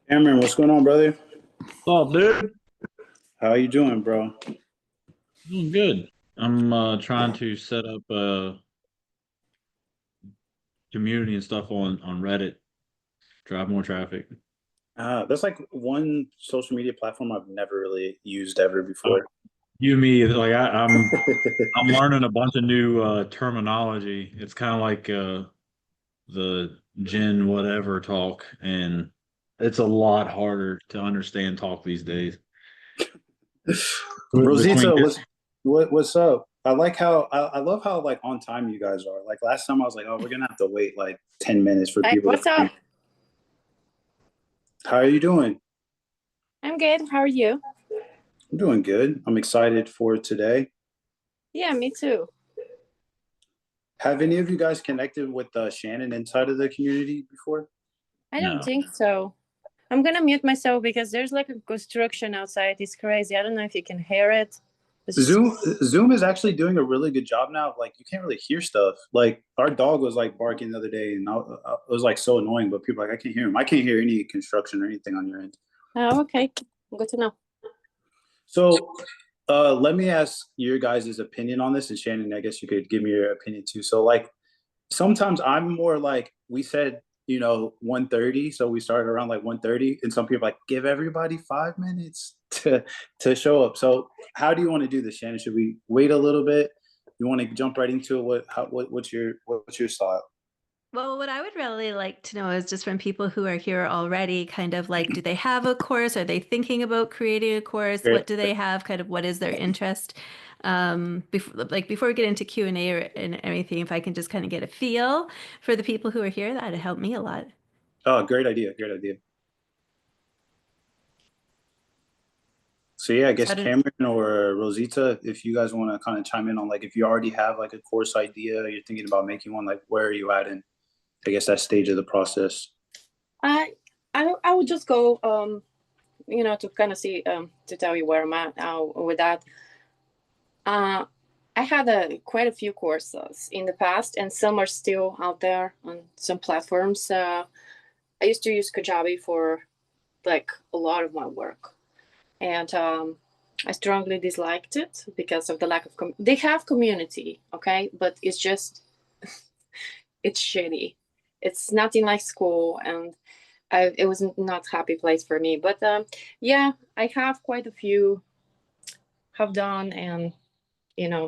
Cameron, what's going on, brother? Oh, dude, How you doing, bro? doing good. I'm trying to set up a community and stuff on Reddit, drive more traffic. That's like one social media platform I've never really used ever Oh, before. you, me, like I'm learning a bunch of new terminology. It's kind of like the Gen whatever talk, and it's a lot harder to understand talk these days. Between Rosita, what's up? I love how like on time you guys are. Like last time I was like, oh, we're gonna have to wait like 10 minutes for Hi, people to what's come in. up? How are you doing? I'm good. How are you? I'm doing good. I'm excited for today. Yeah, me too. Have any of you guys connected with Shannon inside of the community before? I don't no, think so. I'm gonna mute myself because there's like a construction outside. It's crazy. I don't know if you can hear it. It's, Zoom is actually doing a really good job now. Like you can't really hear stuff. Like our dog was like barking the other day, and it was like so annoying. But people are like, I can't hear him. I can't hear any construction or anything on your end. oh, okay. Good to know. So, let me ask your guys' opinion on this, and Shannon, I guess you could give me your opinion too. So, like sometimes I'm more like we said, 1:30, so we started around like 1:30, and some people are like give everybody 5 minutes to show up. So how do you want to do this, Shannon? Should we wait a little bit? You want to jump right into it? What's your style? Well, what I would really like to know is just from people who are here already, kind of like, do they have a course? Are they thinking about creating a course? Great. What do they have? Kind of what is their interest? Before we get into Q&A and everything, if I can just kind of get a feel for the people who are here, that'd help me a lot. Oh, great idea, great idea. So yeah, I So guess I don't, Cameron or Rosita, if you guys want to kind of chime in on like if you already have like a course idea, you're thinking about making one, like where are you at in I guess that stage of the process? I I would just go to kind of see to tell you where I'm at now with that. Uh I had quite a few courses in the past, and some are still out there on some platforms. I used to use Kajabi for like a lot of my work, and I strongly disliked it because of the lack of they have community, okay, but it's just it's shitty. It's nothing like school, and it was not happy place for me. But yeah, I have quite a few have done, and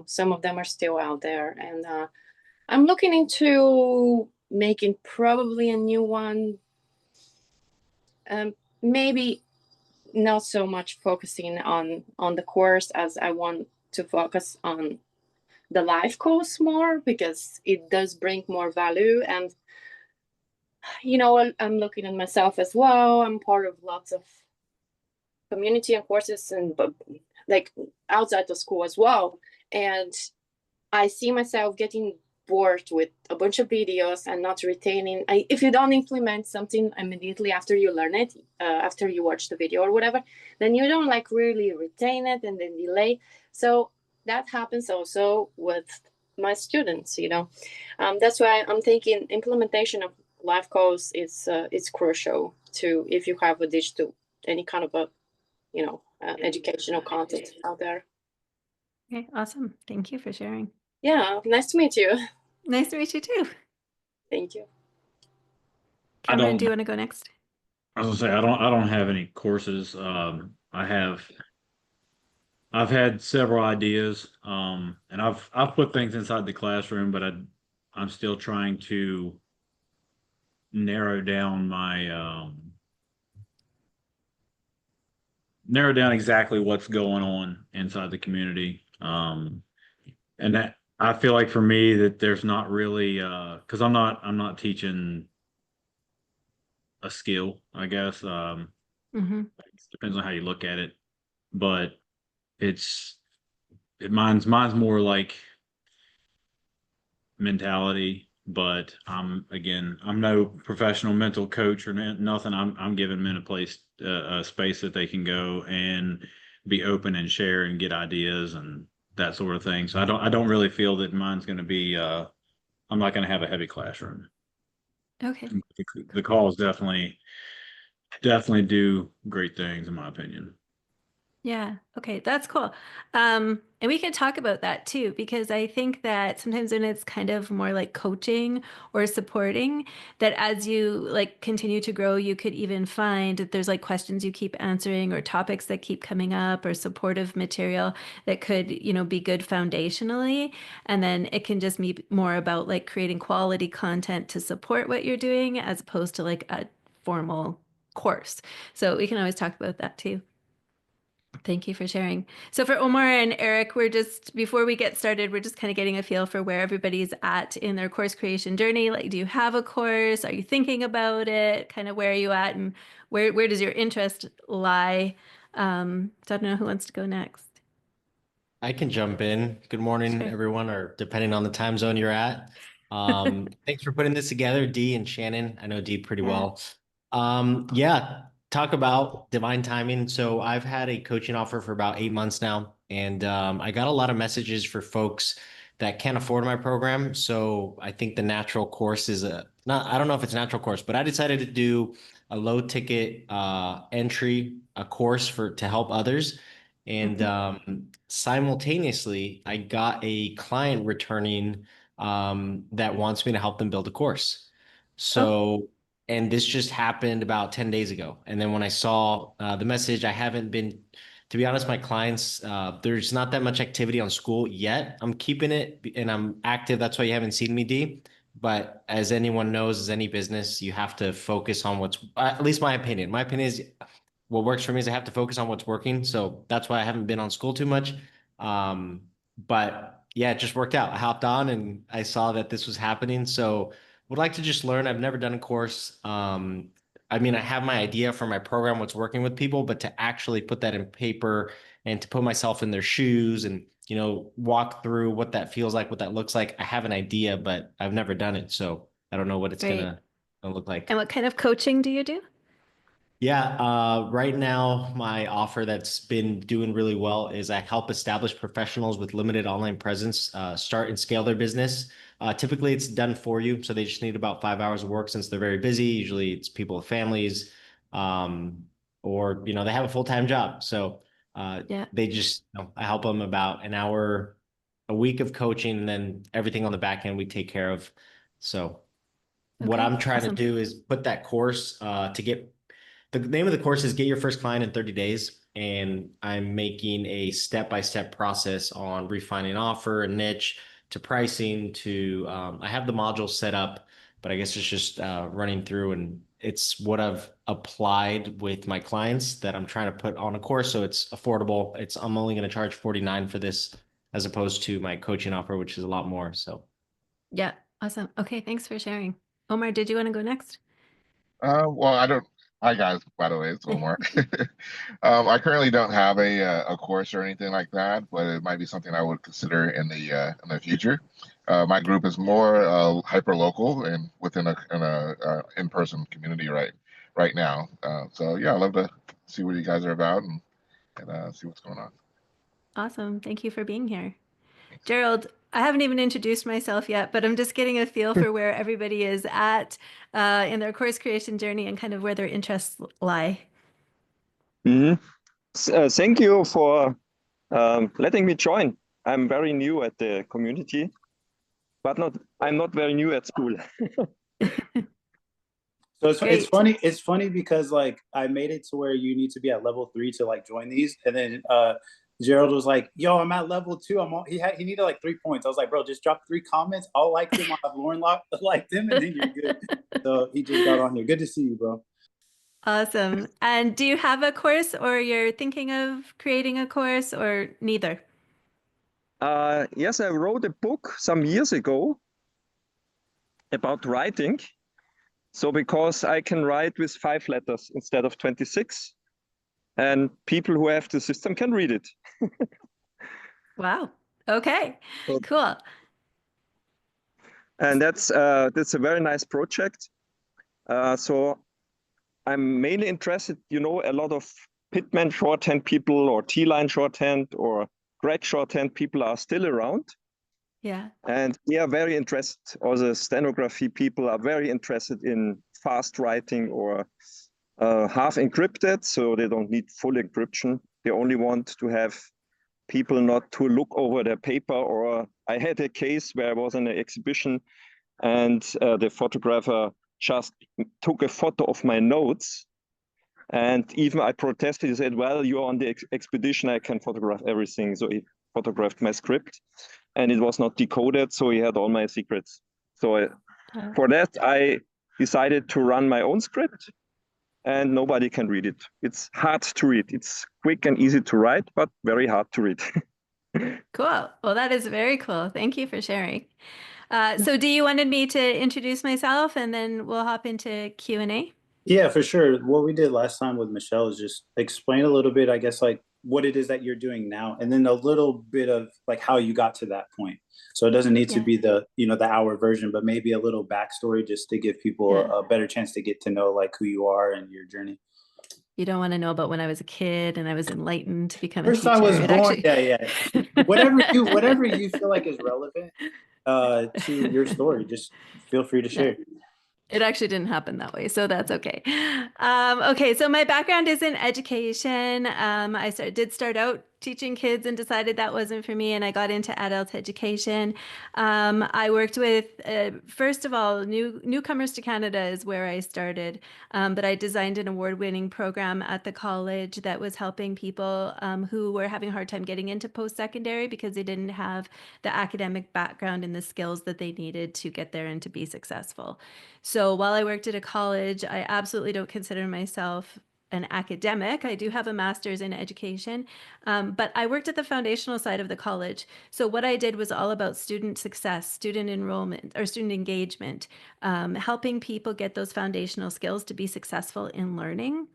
some of them are still out there, and I'm looking into making probably a new one. Maybe not so much focusing on the course as I want to focus on the life course more because it does bring more value. And I'm looking at myself as well. I'm part of lots of community and courses, and but like outside the school as well. And I see myself getting bored with a bunch of videos and not retaining. If you don't implement something immediately after you learn it, after you watch the video or whatever, then you don't like really retain it and then delay. So that happens also with my students. That's why I'm thinking implementation of life course is crucial to if you have a digital any kind of a educational content out there. okay, awesome. Thank you for sharing. Yeah, nice to meet you. Nice to meet you too. Thank you. I Cameron, do don't. you want to go next? I was gonna say I don't have any courses. I've had several ideas, and I've put things inside the classroom, but I'm still trying to narrow down my narrow down exactly what's going on inside the community. And that I feel like for me that there's not really because I'm not teaching a skill, I guess. Mm-hmm. Depends on how you look at it, but it's mine's more like mentality. But I'm no professional mental coach or nothing. I'm giving men a space that they can go and be open and share and get ideas and that sort of thing. So I don't really feel that mine's going to be I'm not going to have a heavy classroom. Okay. The call is definitely definitely do great things, in my opinion. Yeah. Okay. That's cool. And we can talk about that too, because I think that sometimes when it's kind of more like coaching or supporting, that as you like continue to grow, you could even find that there's like questions you keep answering or topics that keep coming up or supportive material that could, be good foundationally. And then it can just be more about like creating quality content to support what you're doing as opposed to like a formal course. So we can always talk about that too. Thank you for sharing. So for Omar and Eric, before we get started, we're just kind of getting a feel for where everybody's at in their course creation journey. Like, do you have a course? Are you thinking about it? Kind of where are you at and where does your interest lie? So I don't know who wants to go next. I can jump in. Good morning, Sure. everyone, or depending on the time zone you're at. Thanks for putting this together, Dee and Shannon. I know Dee pretty Yeah. well. Yeah, talk about divine timing. So I've had a coaching offer for about 8 months now, and I got a lot of messages for folks that can't afford my program. So I think the natural course is I don't know if it's a natural course, but I decided to do a low ticket entry, a course to help others. And simultaneously, I got a client returning that wants me to help them build a course. So, and this just happened about 10 days ago. And then when I saw the message, I haven't been, to be honest, my clients, there's not that much activity on school yet. I'm keeping it and I'm active. That's why you haven't seen me, D. But as anyone knows, as any business, you have to focus on what's, at least my opinion. My opinion is what works for me is I have to focus on what's working. So that's why I haven't been on school too much. But yeah, it just worked out. I hopped on and I saw that this was happening. So would like to just learn. I've never done a course. I mean, I have my idea for my program, what's working with people, but to actually put that in paper and to put myself in their shoes and, walk through what that feels like, what that looks like. I have an idea, but I've never done it. So I don't know what it's Right. gonna look like. And what kind of coaching do you do? Yeah, right now, my offer that's been doing really well is I help established professionals with limited online presence start and scale their business. Typically, it's done for you, so they just need about 5 hours of work since they're very busy. Usually, it's people with families, or they have a full-time job. So Yeah. they just, I help them about an hour a week of coaching, and then everything on the back end we take care of. So what Okay. I'm trying to Awesome. do is put that course to get the name of the course is Get Your First Client in 30 Days. And I'm making a step-by-step process on refining offer, a niche, to pricing, to I have the modules set up, but I guess it's just running through, and it's what I've applied with my clients that I'm trying to put on a course so it's affordable. I'm only going to charge 49 for this as opposed to my coaching offer, which is a lot more. So Yeah. Awesome. Okay. Thanks for sharing. Omar, did you want to go next? Well, I don't. Hi guys, by the way, it's Omar. I currently don't have a course or anything like that, but it might be something I would consider in the future. My group is more hyper local and within a in-person community right now. So yeah, I'd love to see what you guys are about and see what's going on. Awesome. Thank you for being here. Gerald, I haven't even introduced myself yet, but I'm just getting a feel for where everybody is at in their course creation journey and kind of where their interests lie. Thank you for letting me join. I'm very new at the community, but I'm not very new at school. So it's Great. funny. It's funny because like I made it to where you need to be at level 3 to like join these, and then Gerald was like, "Yo, I'm at level 2. He needed like 3 points." I was like, "Bro, just drop 3 comments. I'll like them. I'll have Lauren like them, and then you're good." So he just got on here. Good to see you, bro. Awesome. And do you have a course or you're thinking of creating a course or neither? Yes, I wrote a book some years ago about writing. So because I can write with 5 letters instead of 26, and people who have the system can read it. Wow. Okay. So- Cool. And that's a very nice project. So I'm mainly interested, a lot of Pitman shorthand people or T-line shorthand or Greg shorthand people are still around. Yeah. And we are very interested, or the stenography people are very interested in fast writing or half encrypted, so they don't need full encryption. They only want to have people not to look over their paper. Or I had a case where I was in an exhibition and the photographer just took a photo of my notes. And even I protested. He said, well, you're on the expedition, I can photograph everything. So he photographed my script and it was not decoded. So he had all my secrets. So for that, I decided to run my own script and nobody can read it. It's hard to read. It's quick and easy to write, but very hard to read. Cool. Well, that is very cool. Thank you for sharing. So do you wanted me to introduce myself and then we'll hop into Q&A? Yeah, for sure. What we did last time with Michelle is just explain a little bit, I guess, like what it is that you're doing now, and then a little bit of like how you got to that point. So it doesn't need to be the, the hour version, but maybe a little backstory just to give people a better chance to get to know like who you are and your journey. You don't want to know about when I was a kid and I was enlightened to become First a teacher. I was born. Actually... Yeah. Whatever you feel like is relevant to your story, just feel free to share. It actually didn't happen that way, so that's okay. Okay, so my background is in education. I did start out teaching kids and decided that wasn't for me, and I got into adult education. I worked with, first of all, newcomers to Canada is where I started, but I designed an award-winning program at the college that was helping people who were having a hard time getting into post-secondary because they didn't have the academic background and the skills that they needed to get there and to be successful. So while I worked at a college, I absolutely don't consider myself an academic. I do have a master's in education, but I worked at the foundational side of the college. So what I did was all about student success, student enrollment, or student engagement, helping people get those foundational skills to be successful in learning.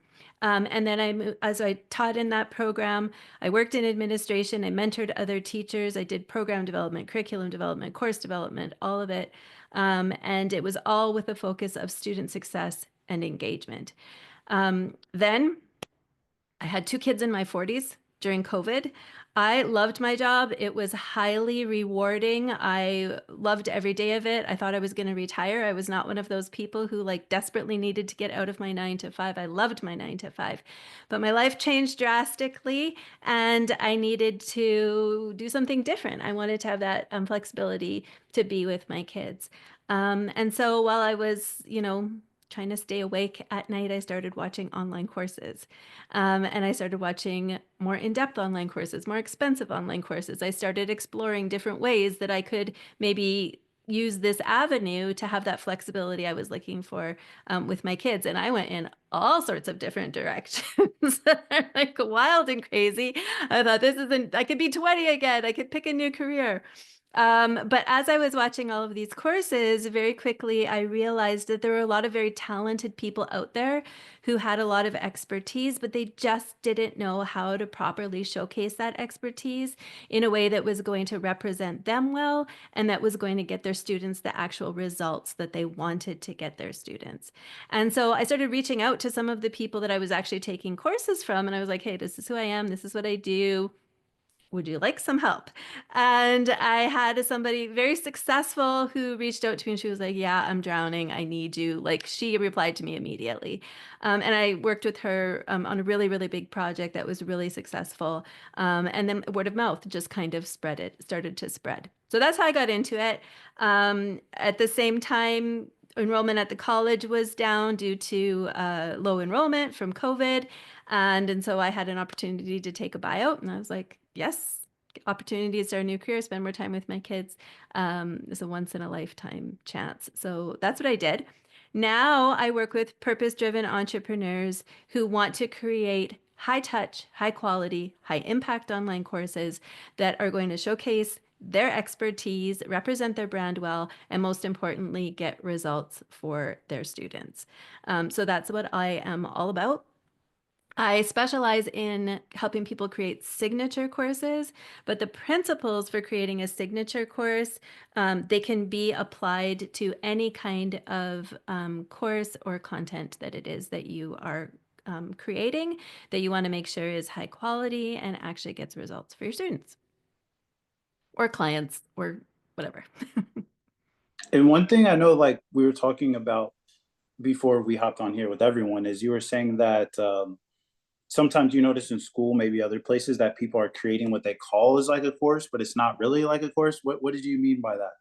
And then as I taught in that program, I worked in administration, I mentored other teachers, I did program development, curriculum development, course development, all of it. And it was all with a focus of student success and engagement. Then I had 2 kids in my 40s during COVID. I loved my job. It was highly rewarding. I loved every day of it. I thought I was going to retire. I was not one of those people who like desperately needed to get out of my 9 to 5. I loved my 9 to 5, but my life changed drastically and I needed to do something different. I wanted to have that flexibility to be with my kids. And so while I was, trying to stay awake at night, I started watching online courses. And I started watching more in-depth online courses, more expensive online courses. I started exploring different ways that I could maybe use this avenue to have that flexibility I was looking for with my kids. And I went in all sorts of different directions, like wild and crazy. I thought I could be 20 again. I could pick a new career. But as I was watching all of these courses, very quickly, I realized that there were a lot of very talented people out there who had a lot of expertise, but they just didn't know how to properly showcase that expertise in a way that was going to represent them well and that was going to get their students the actual results that they wanted to get their students. And so I started reaching out to some of the people that I was actually taking courses from, and I was like, hey, this is who I am. This is what I do. Would you like some help? And I had somebody very successful who reached out to me and she was like, yeah, I'm drowning. I need you. Like she replied to me immediately. And I worked with her on a really, really big project that was really successful. And then word of mouth just kind of started to spread. So that's how I got into it. At the same time, enrollment at the college was down due to low enrollment from COVID. And so I had an opportunity to take a buyout and I was like, yes, opportunity to start a new career, spend more time with my kids. It's a once in a lifetime chance. So that's what I did. Now I work with purpose-driven entrepreneurs who want to create high touch, high quality, high impact online courses that are going to showcase their expertise, represent their brand well, and most importantly, get results for their students. So that's what I am all about. I specialize in helping people create signature courses, but the principles for creating a signature course, they can be applied to any kind of course or content that it is that you are creating, that you want to make sure is high quality and actually gets results for your students or clients or whatever. And one thing I know, like we were talking about before we hopped on here with everyone is you were saying that sometimes you notice in school, maybe other places, that people are creating what they call as like a course, but it's not really like a course. What did you mean by that?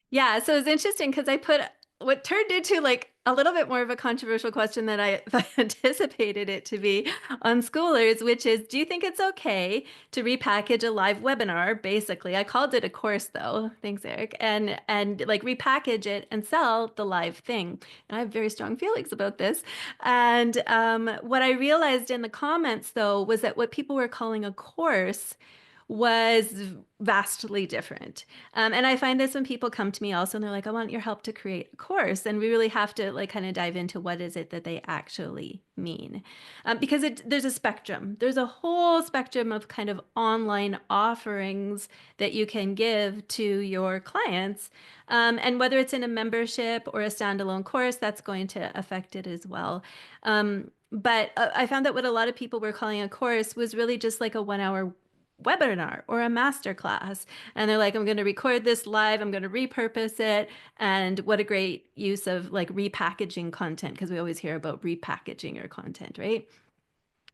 Yeah, so it's interesting because I put what turned into like a little bit more of a controversial question than I anticipated it to be on schoolers, which is, do you think it's okay to repackage a live webinar? Basically, I called it a course though. Thanks, Eric. And like repackage it and sell the live thing. And I have very strong feelings about this. And what I realized in the comments though was that what people were calling a course was vastly different. And I find this when people come to me also and they're like, I want your help to create a course. And we really have to like kind of dive into what is it that they actually mean. Because there's a spectrum. There's a whole spectrum of kind of online offerings that you can give to your clients. And whether it's in a membership or a standalone course, that's going to affect it as well. But I found that what a lot of people were calling a course was really just like a 1 hour webinar or a master class. And they're like, I'm going to record this live. I'm going to repurpose it. And what a great use of like repackaging content, because we always hear about repackaging your content, right?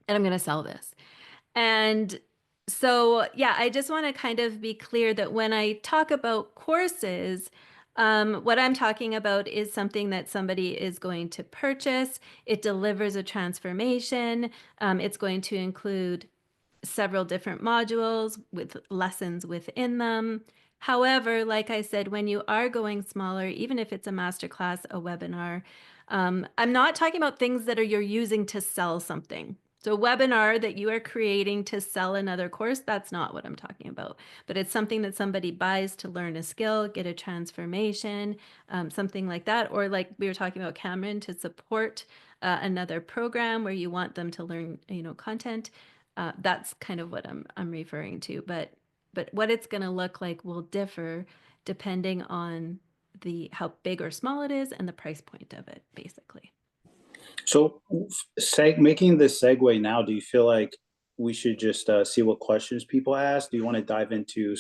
And I'm going to sell this. And so, yeah, I just want to kind of be clear that when I talk about courses, what I'm talking about is something that somebody is going to purchase. It delivers a transformation. It's going to include several different modules with lessons within them. However, like I said, when you are going smaller, even if it's a masterclass, a webinar, I'm not talking about things that you're using to sell something. So a webinar that you are creating to sell another course, that's not what I'm talking about. But it's something that somebody buys to learn a skill, get a transformation, something like that. Or like we were talking about Cameron, to support another program where you want them to learn, content. That's kind of what I'm referring to, but what it's going to look like will differ depending on how big or small it is and the price point of it, basically. So, making this segue now, do you feel like we should just see what questions people ask? Do you want to dive into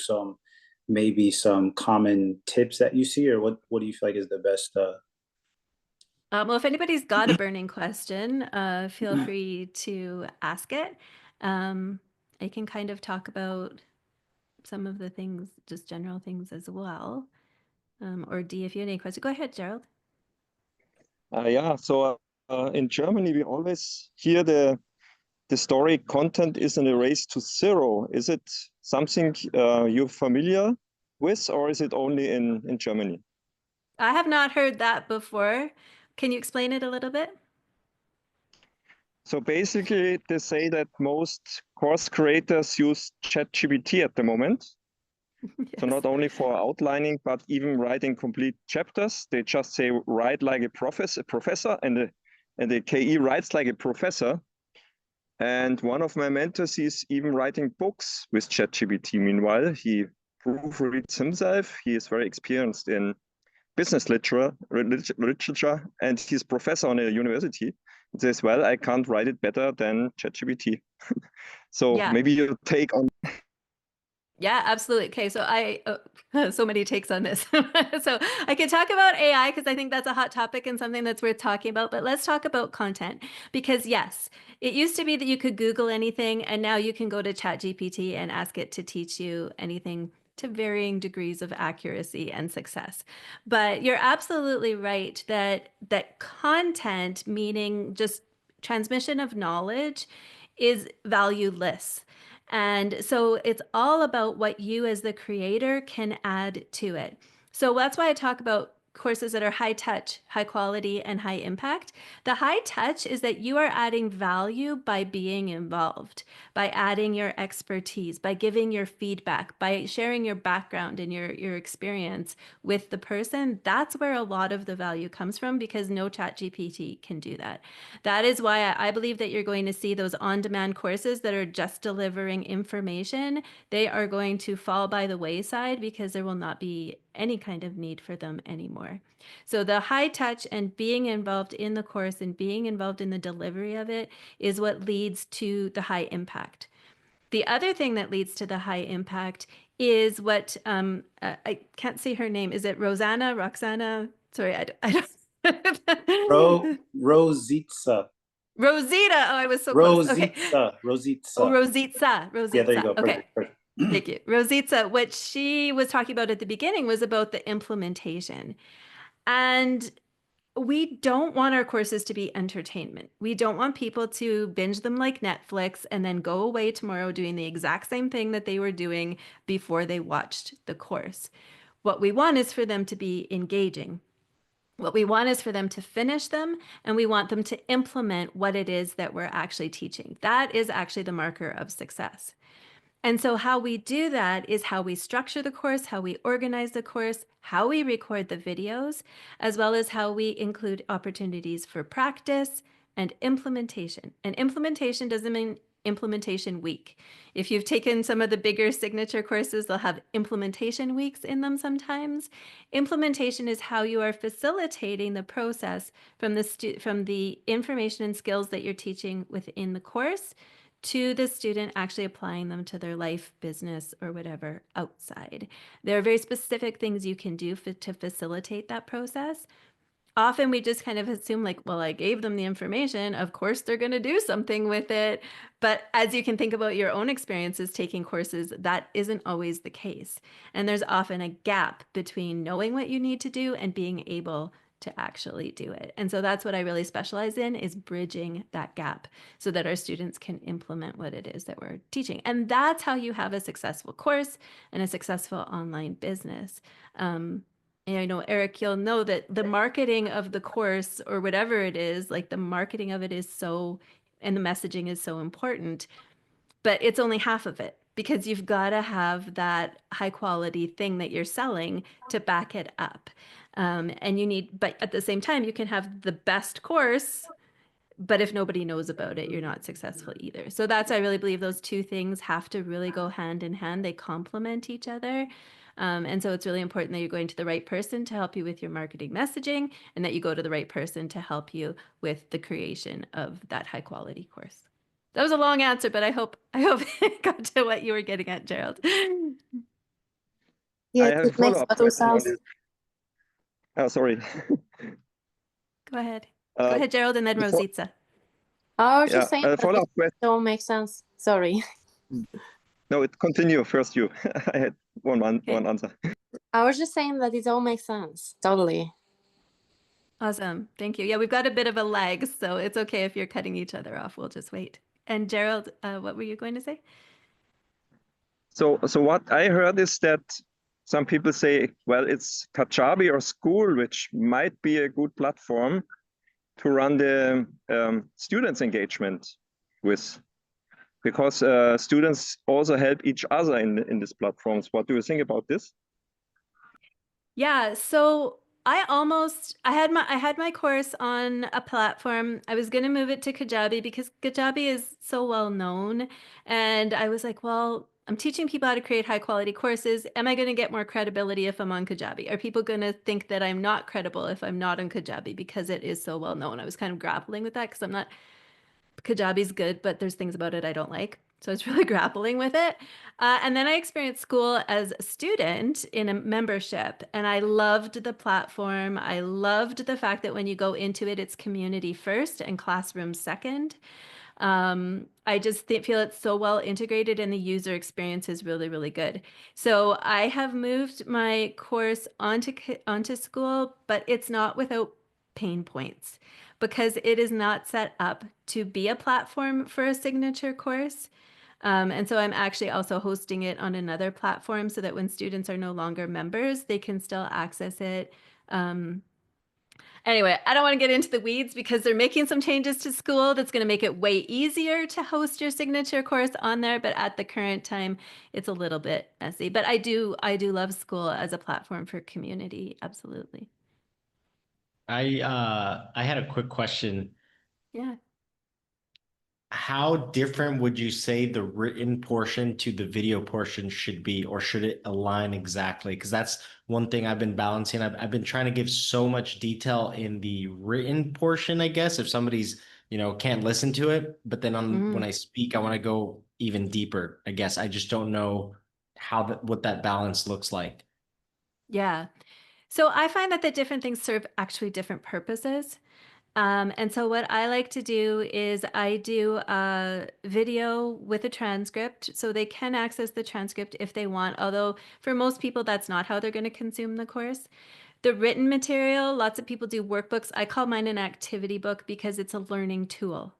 maybe some common tips that you see, or what do you feel like is the best? Well, if anybody's got a burning question, feel free to ask it. I can kind of talk about some of the things, just general things as well. Or D, if you have any questions, go ahead, Gerald. Yeah, so in Germany, we always hear the story content is in a race to zero. Is it something you're familiar with, or is it only in Germany? I have not heard that before. Can you explain it a little bit? So basically, they say that most course creators use ChatGPT at the moment. Yes. So not only for outlining, but even writing complete chapters. They just say write like a professor, and the KE writes like a professor. And one of my mentors is even writing books with ChatGPT. Meanwhile, he proofreads himself. He is very experienced in business literature, and he's professor on a university. He says, well, I can't write it better than ChatGPT. So Yeah. maybe your take on. Yeah, absolutely. Okay, so so many takes on this. So I could talk about AI because I think that's a hot topic and something that's worth talking about, but let's talk about content because yes, it used to be that you could Google anything and now you can go to ChatGPT and ask it to teach you anything to varying degrees of accuracy and success. But you're absolutely right that content, meaning just transmission of knowledge, is valueless. And so it's all about what you as the creator can add to it. So that's why I talk about courses that are high touch, high quality, and high impact. The high touch is that you are adding value by being involved, by adding your expertise, by giving your feedback, by sharing your background and your experience with the person. That's where a lot of the value comes from because no ChatGPT can do that. That is why I believe that you're going to see those on-demand courses that are just delivering information. They are going to fall by the wayside because there will not be any kind of need for them anymore. So the high touch and being involved in the course and being involved in the delivery of it is what leads to the high impact. The other thing that leads to the high impact is what I can't say her name. Is it Roxana? Sorry, I don't. Rositza. Rosita. Oh, I was so close. Okay. Rositza. Oh, Rositza. Yeah, there you go. Okay. Perfect. Thank you. Rositza, what she was talking about at the beginning was about the implementation. And we don't want our courses to be entertainment. We don't want people to binge them like Netflix and then go away tomorrow doing the exact same thing that they were doing before they watched the course. What we want is for them to be engaging. What we want is for them to finish them, and we want them to implement what it is that we're actually teaching. That is actually the marker of success. And so how we do that is how we structure the course, how we organize the course, how we record the videos, as well as how we include opportunities for practice and implementation. And implementation doesn't mean implementation week. If you've taken some of the bigger signature courses, they'll have implementation weeks in them sometimes. Implementation is how you are facilitating the process from the information and skills that you're teaching within the course to the student actually applying them to their life, business, or whatever outside. There are very specific things you can do to facilitate that process. Often we just kind of assume like, well, I gave them the information, of course they're going to do something with it. But as you can think about your own experiences taking courses, that isn't always the case. And there's often a gap between knowing what you need to do and being able to actually do it. And so that's what I really specialize in, is bridging that gap so that our students can implement what it is that we're teaching. And that's how you have a successful course and a successful online business. And I know, Eric, you'll know that the marketing of the course or whatever it is, like the marketing of it is so, and the messaging is so important, but it's only half of it, because you've got to have that high quality thing that you're selling to back it up. And you need, but at the same time, you can have the best course, but if nobody knows about it, you're not successful either. So I really believe those two things have to really go hand in hand. They complement each other. And so it's really important that you're going to the right person to help you with your marketing messaging, and that you go to the right person to help you with the creation of that high quality course. That was a long answer, but I hope it got to what you were getting at, Gerald. I have a follow-up question on this. Oh, sorry. Go ahead. Go ahead, Gerald, and then Rositza. I was just saying a that follow-up it question. don't make sense. Sorry. No, continue first you. I had one answer. I was just saying that it all makes sense. Totally. Awesome. Thank you. Yeah, we've got a bit of a lag, so it's okay if you're cutting each other off. We'll just wait. And Gerald, what were you going to say? So what I heard is that some people say, well, it's Kajabi or School, which might be a good platform to run the students' engagement with, because students also help each other in these platforms. What do you think about this? Yeah, so I had my course on a platform. I was going to move it to Kajabi because Kajabi is so well known, and I was like, well, I'm teaching people how to create high quality courses. Am I going to get more credibility if I'm on Kajabi? Are people going to think that I'm not credible if I'm not on Kajabi because it is so well known? I was kind of grappling with that because Kajabi's good, but there's things about it I don't like. So I was really grappling with it. And then I experienced school as a student in a membership, and I loved the platform. I loved the fact that when you go into it, it's community first and classroom second. I just feel it's so well integrated, and the user experience is really, really good. So I have moved my course onto school, but it's not without pain points, because it is not set up to be a platform for a signature course. And so I'm actually also hosting it on another platform so that when students are no longer members, they can still access it. Anyway, I don't want to get into the weeds because they're making some changes to school that's going to make it way easier to host your signature course on there. But at the current time, it's a little bit messy. But I do love school as a platform for community. Absolutely. I had a quick question. Yeah. How different would you say the written portion to the video portion should be, or should it align exactly? Because that's one thing I've been balancing. I've been trying to give so much detail in the written portion, I guess, if somebody's, can't listen to it. But then when I speak, I want to go even deeper, I guess. I just don't know what that balance looks like. Yeah. So I find that the different things serve actually different purposes. And so what I like to do is I do a video with a transcript, so they can access the transcript if they want, although for most people, that's not how they're going to consume the course. The written material, lots of people do workbooks. I call mine an activity book because it's a learning tool.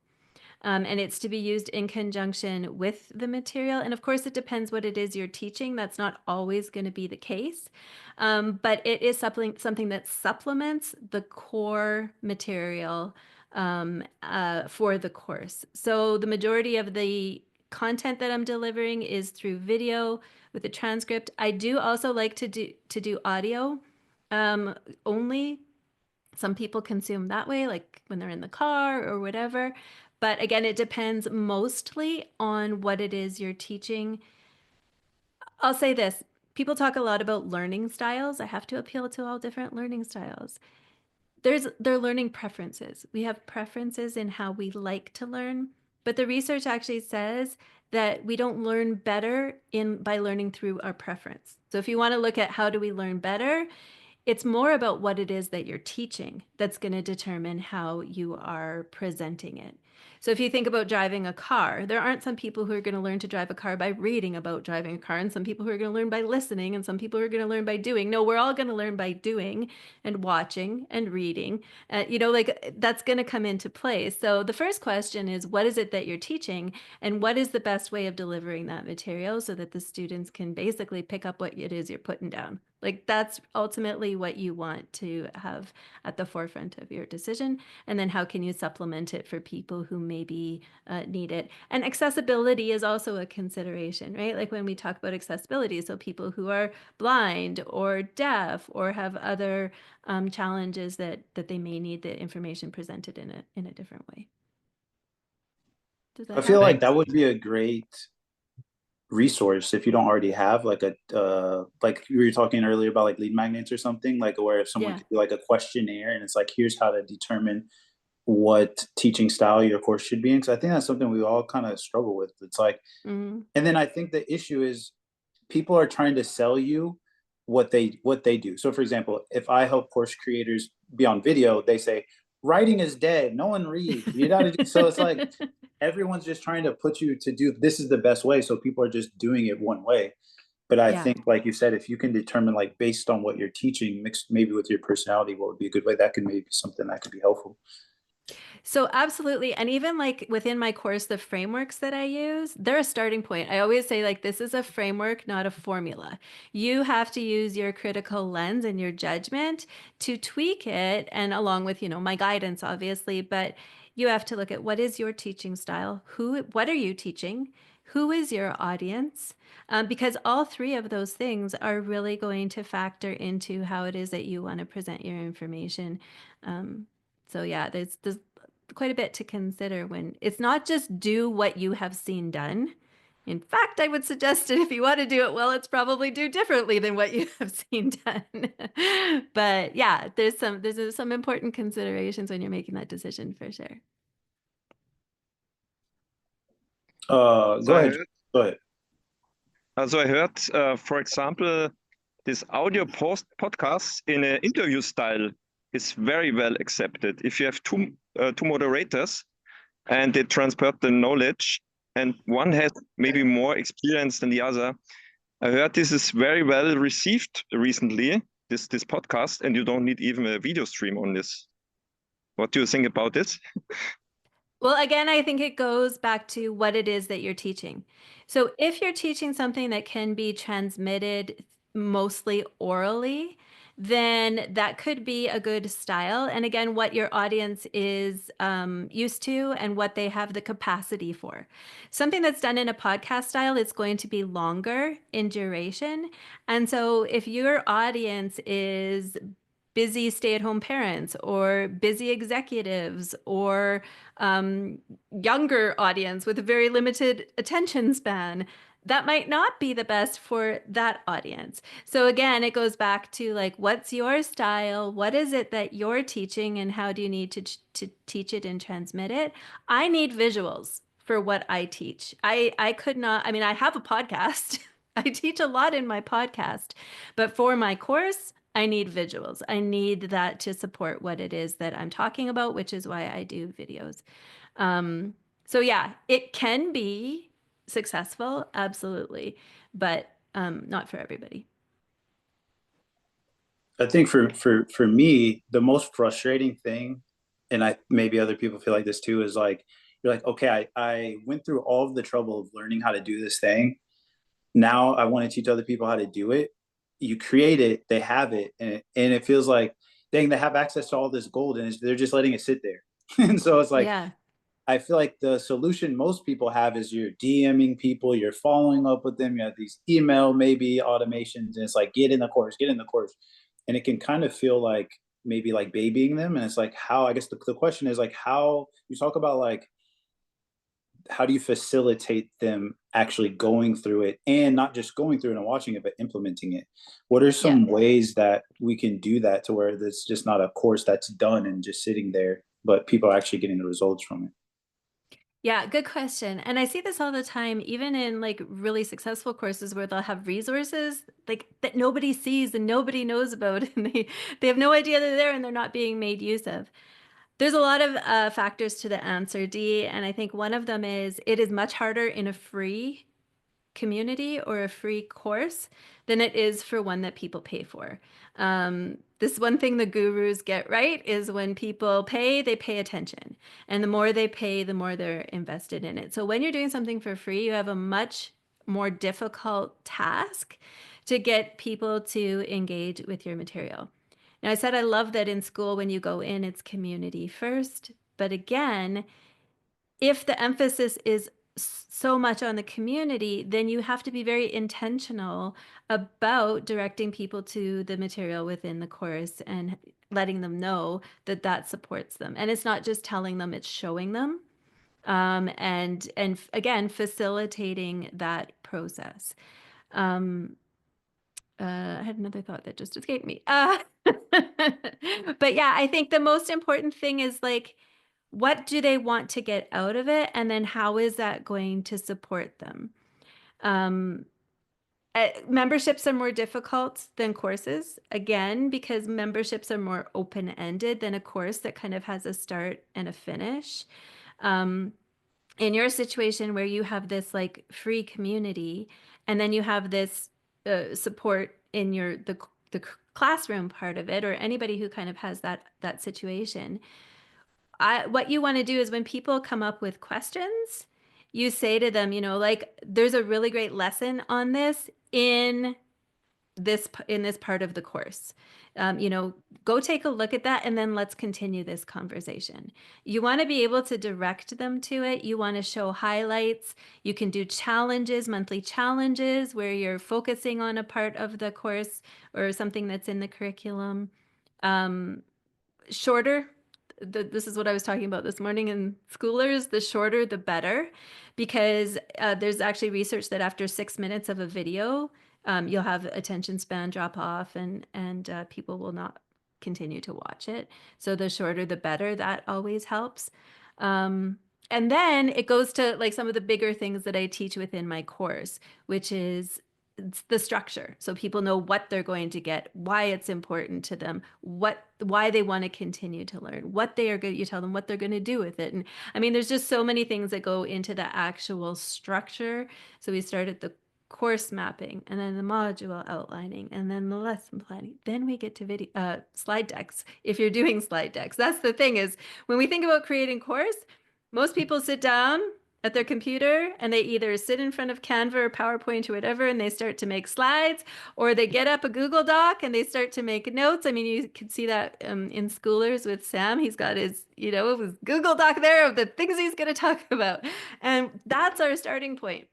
And it's to be used in conjunction with the material. And of course, it depends what it is you're teaching. That's not always going to be the case. But it is something that supplements the core material for the course. So the majority of the content that I'm delivering is through video with a transcript. I do also like to do audio only. Some people consume that way, like when they're in the car or whatever. But again, it depends mostly on what it is you're teaching. I'll say this. People talk a lot about learning styles. I have to appeal to all different learning styles. They're learning preferences. We have preferences in how we like to learn, but the research actually says that we don't learn better by learning through our preference. So if you want to look at how do we learn better, it's more about what it is that you're teaching that's going to determine how you are presenting it. So if you think about driving a car, there aren't some people who are going to learn to drive a car by reading about driving a car, and some people who are going to learn by listening, and some people who are going to learn by doing. No, we're all going to learn by doing and watching and reading. Like that's going to come into play. So the first question is, what is it that you're teaching, and what is the best way of delivering that material so that the students can basically pick up what it is you're putting down? Like that's ultimately what you want to have at the forefront of your decision. And then how can you supplement it for people who maybe need it? And accessibility is also a consideration, right? Like when we talk about accessibility, so people who are blind or deaf or have other challenges that they may need the information presented in a different way. Does that I feel help? like that would be a great resource if you don't already have like a like you were talking earlier about like lead magnets or something, like where if someone Yeah. could do like a questionnaire and it's like, here's how to determine what teaching style your course should be in. Because I think that's something we all kind of struggle with. It's like, Mm-hmm. and then I think the issue is people are trying to sell you what they do. So for example, if I help course creators be on video, they say writing is dead, no one reads, you gotta do. So it's like everyone's just trying to put you to do this is the best way, so people are just doing it one way. But I Yeah. think, like you said, if you can determine, like based on what you're teaching mixed maybe with your personality, what would be a good way, that could maybe be something that could be helpful. So absolutely. And even like within my course, the frameworks that I use, they're a starting point. I always say like, this is a framework, not a formula. You have to use your critical lens and your judgment to tweak it. And along with, my guidance, obviously, but you have to look at what is your teaching style? What are you teaching? Who is your audience? Because all three of those things are really going to factor into how it is that you want to present your information. So yeah, there's quite a bit to consider when it's not just do what you have seen done. In fact, I would suggest that if you want to do it well, it's probably do differently than what you have seen done. But yeah, there's some important considerations when you're making that decision for sure. Go ahead. Go ahead. So I heard, for example, this audio podcast in an interview style is very well accepted. If you have two moderators and they transport the knowledge and one has maybe more experience than the other, I heard this is very well received recently, this podcast, and you don't need even a video stream on this. What do you think about this? Well, again, I think it goes back to what it is that you're teaching. So if you're teaching something that can be transmitted mostly orally, then that could be a good style. And again, what your audience is used to and what they have the capacity for. Something that's done in a podcast style is going to be longer in duration. And so if your audience is busy stay-at-home parents or busy executives or younger audience with a very limited attention span, that might not be the best for that audience. So again, it goes back to like, what's your style? What is it that you're teaching and how do you need to teach it and transmit it? I need visuals for what I teach. I could not, I mean, I have a podcast. I teach a lot in my podcast, but for my course, I need visuals. I need that to support what it is that I'm talking about, which is why I do videos. So yeah, it can be successful, absolutely, but not for everybody. I think for me, the most frustrating thing, and I maybe other people feel like this too, is like you're like, okay, I went through all of the trouble of learning how to do this thing. Now I want to teach other people how to do it. You create it, they have it, and it feels like, dang, they have access to all this gold, and they're just letting it sit there. And so it's like, Yeah. I feel like the solution most people have is you're DMing people, you're following up with them, you have these email maybe automations, and it's like, get in the course, get in the course. And it can kind of feel like maybe like babying them. And it's like, how, I guess the question is like, how you talk about like, how do you facilitate them actually going through it, and not just going through it and watching it, but implementing it? What are some ways that we can do that to where it's just not a course that's done and just sitting there, but people are actually getting the results from it? Yeah, good question. And I see this all the time, even in like really successful courses where they'll have resources like that nobody sees and nobody knows about, and they have no idea they're there and they're not being made use of. There's a lot of factors to the answer, Dee, and I think one of them is it is much harder in a free community or a free course than it is for one that people pay for. This one thing the gurus get right is when people pay, they pay attention. And the more they pay, the more they're invested in it. So when you're doing something for free, you have a much more difficult task to get people to engage with your material. Now, I said I love that in school, when you go in, it's community first. But again, if the emphasis is so much on the community, then you have to be very intentional about directing people to the material within the course and letting them know that that supports them. And it's not just telling them, it's showing them. And again, facilitating that process. I had another thought that just escaped me. But yeah, I think the most important thing is like, what do they want to get out of it? And then how is that going to support them? Memberships are more difficult than courses, again, because memberships are more open-ended than a course that kind of has a start and a finish. In your situation where you have this like free community, and then you have this support in the classroom part of it, or anybody who kind of has that situation, what you want to do is when people come up with questions, you say to them, like, there's a really great lesson on this in this part of the course. Go take a look at that, and then let's continue this conversation. You want to be able to direct them to it. You want to show highlights. You can do challenges, monthly challenges, where you're focusing on a part of the course or something that's in the curriculum. Shorter. This is what I was talking about this morning in schoolers. The shorter, the better, because there's actually research that after 6 minutes of a video, you'll have attention span drop off, and people will not continue to watch it. So the shorter, the better. That always helps. And then it goes to like some of the bigger things that I teach within my course, which is the structure, so people know what they're going to get, why it's important to them, why they want to continue to learn, what they are good. You tell them what they're going to do with it, and I mean, there's just so many things that go into the actual structure. So we start at the course mapping, and then the module outlining, and then the lesson planning. Then we get to video slide decks. If you're doing slide decks, that's the thing, is when we think about creating course, most people sit down at their computer and they either sit in front of Canva or PowerPoint or whatever, and they start to make slides, or they get up a Google Doc and they start to make notes. I mean, you can see that in schoolers with Sam. He's got his Google Doc there of the things he's going to talk about. And that's our starting point.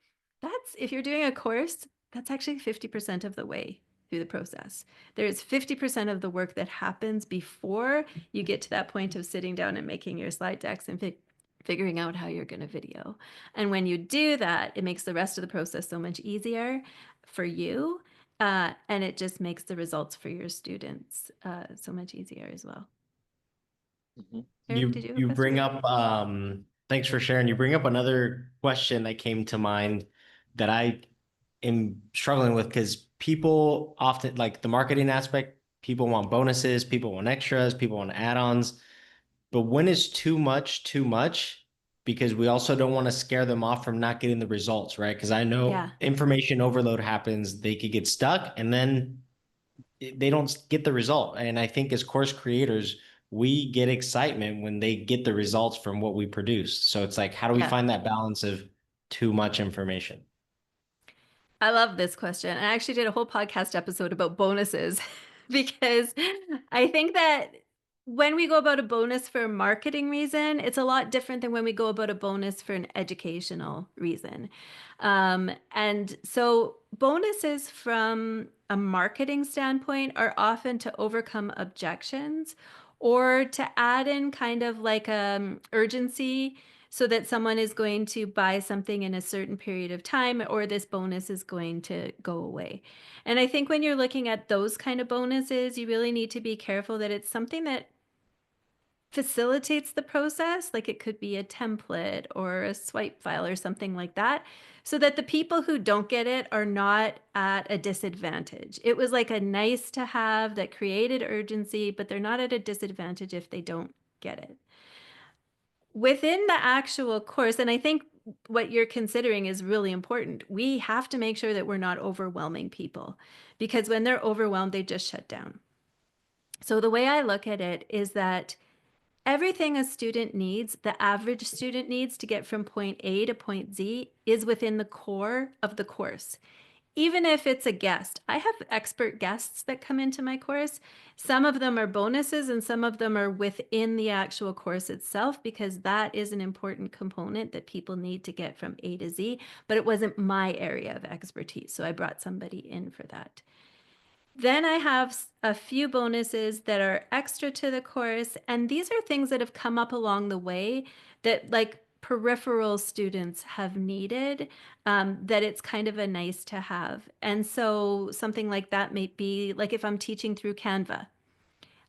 If you're doing a course, that's actually 50% of the way through the process. There's 50% of the work that happens before you get to that point of sitting down and making your slide decks and figuring out how you're going to video. And when you do that, it makes the rest of the process so much easier for you. And it just makes the results for your students so much easier as well. Eric, did you have a You bring question? up, thanks for sharing. You bring up another question that came to mind that I am struggling with, because people often, like the marketing aspect, People want bonuses, people want extras, people want add-ons. But when is too much too much? Because we also don't want to scare them off from not getting the results, right? Because I know Yeah. information overload happens, they could get stuck and then they don't get the result. And I think as course creators, we get excitement when they get the results from what we produce. So it's like, how do we Yeah. find that balance of too much information? I love this question. I actually did a whole podcast episode about bonuses because I think that when we go about a bonus for a marketing reason, it's a lot different than when we go about a bonus for an educational reason. And so bonuses from a marketing standpoint are often to overcome objections or to add in kind of like urgency so that someone is going to buy something in a certain period of time or this bonus is going to go away. And I think when you're looking at those kind of bonuses, you really need to be careful that it's something that facilitates the process, like it could be a template or a swipe file or something like that, so that the people who don't get it are not at a disadvantage. It was like a nice to have that created urgency, but they're not at a disadvantage if they don't get it. Within the actual course, and I think what you're considering is really important, we have to make sure that we're not overwhelming people, because when they're overwhelmed, they just shut down. So the way I look at it is that everything a student needs, the average student needs to get from point A to point Z, is within the core of the course. Even if it's a guest, I have expert guests that come into my course. Some of them are bonuses and some of them are within the actual course itself, because that is an important component that people need to get from A to Z, but it wasn't my area of expertise. So I brought somebody in for that. Then I have a few bonuses that are extra to the course. And these are things that have come up along the way that like peripheral students have needed, that it's kind of a nice to have. And so something like that may be like if I'm teaching through Canva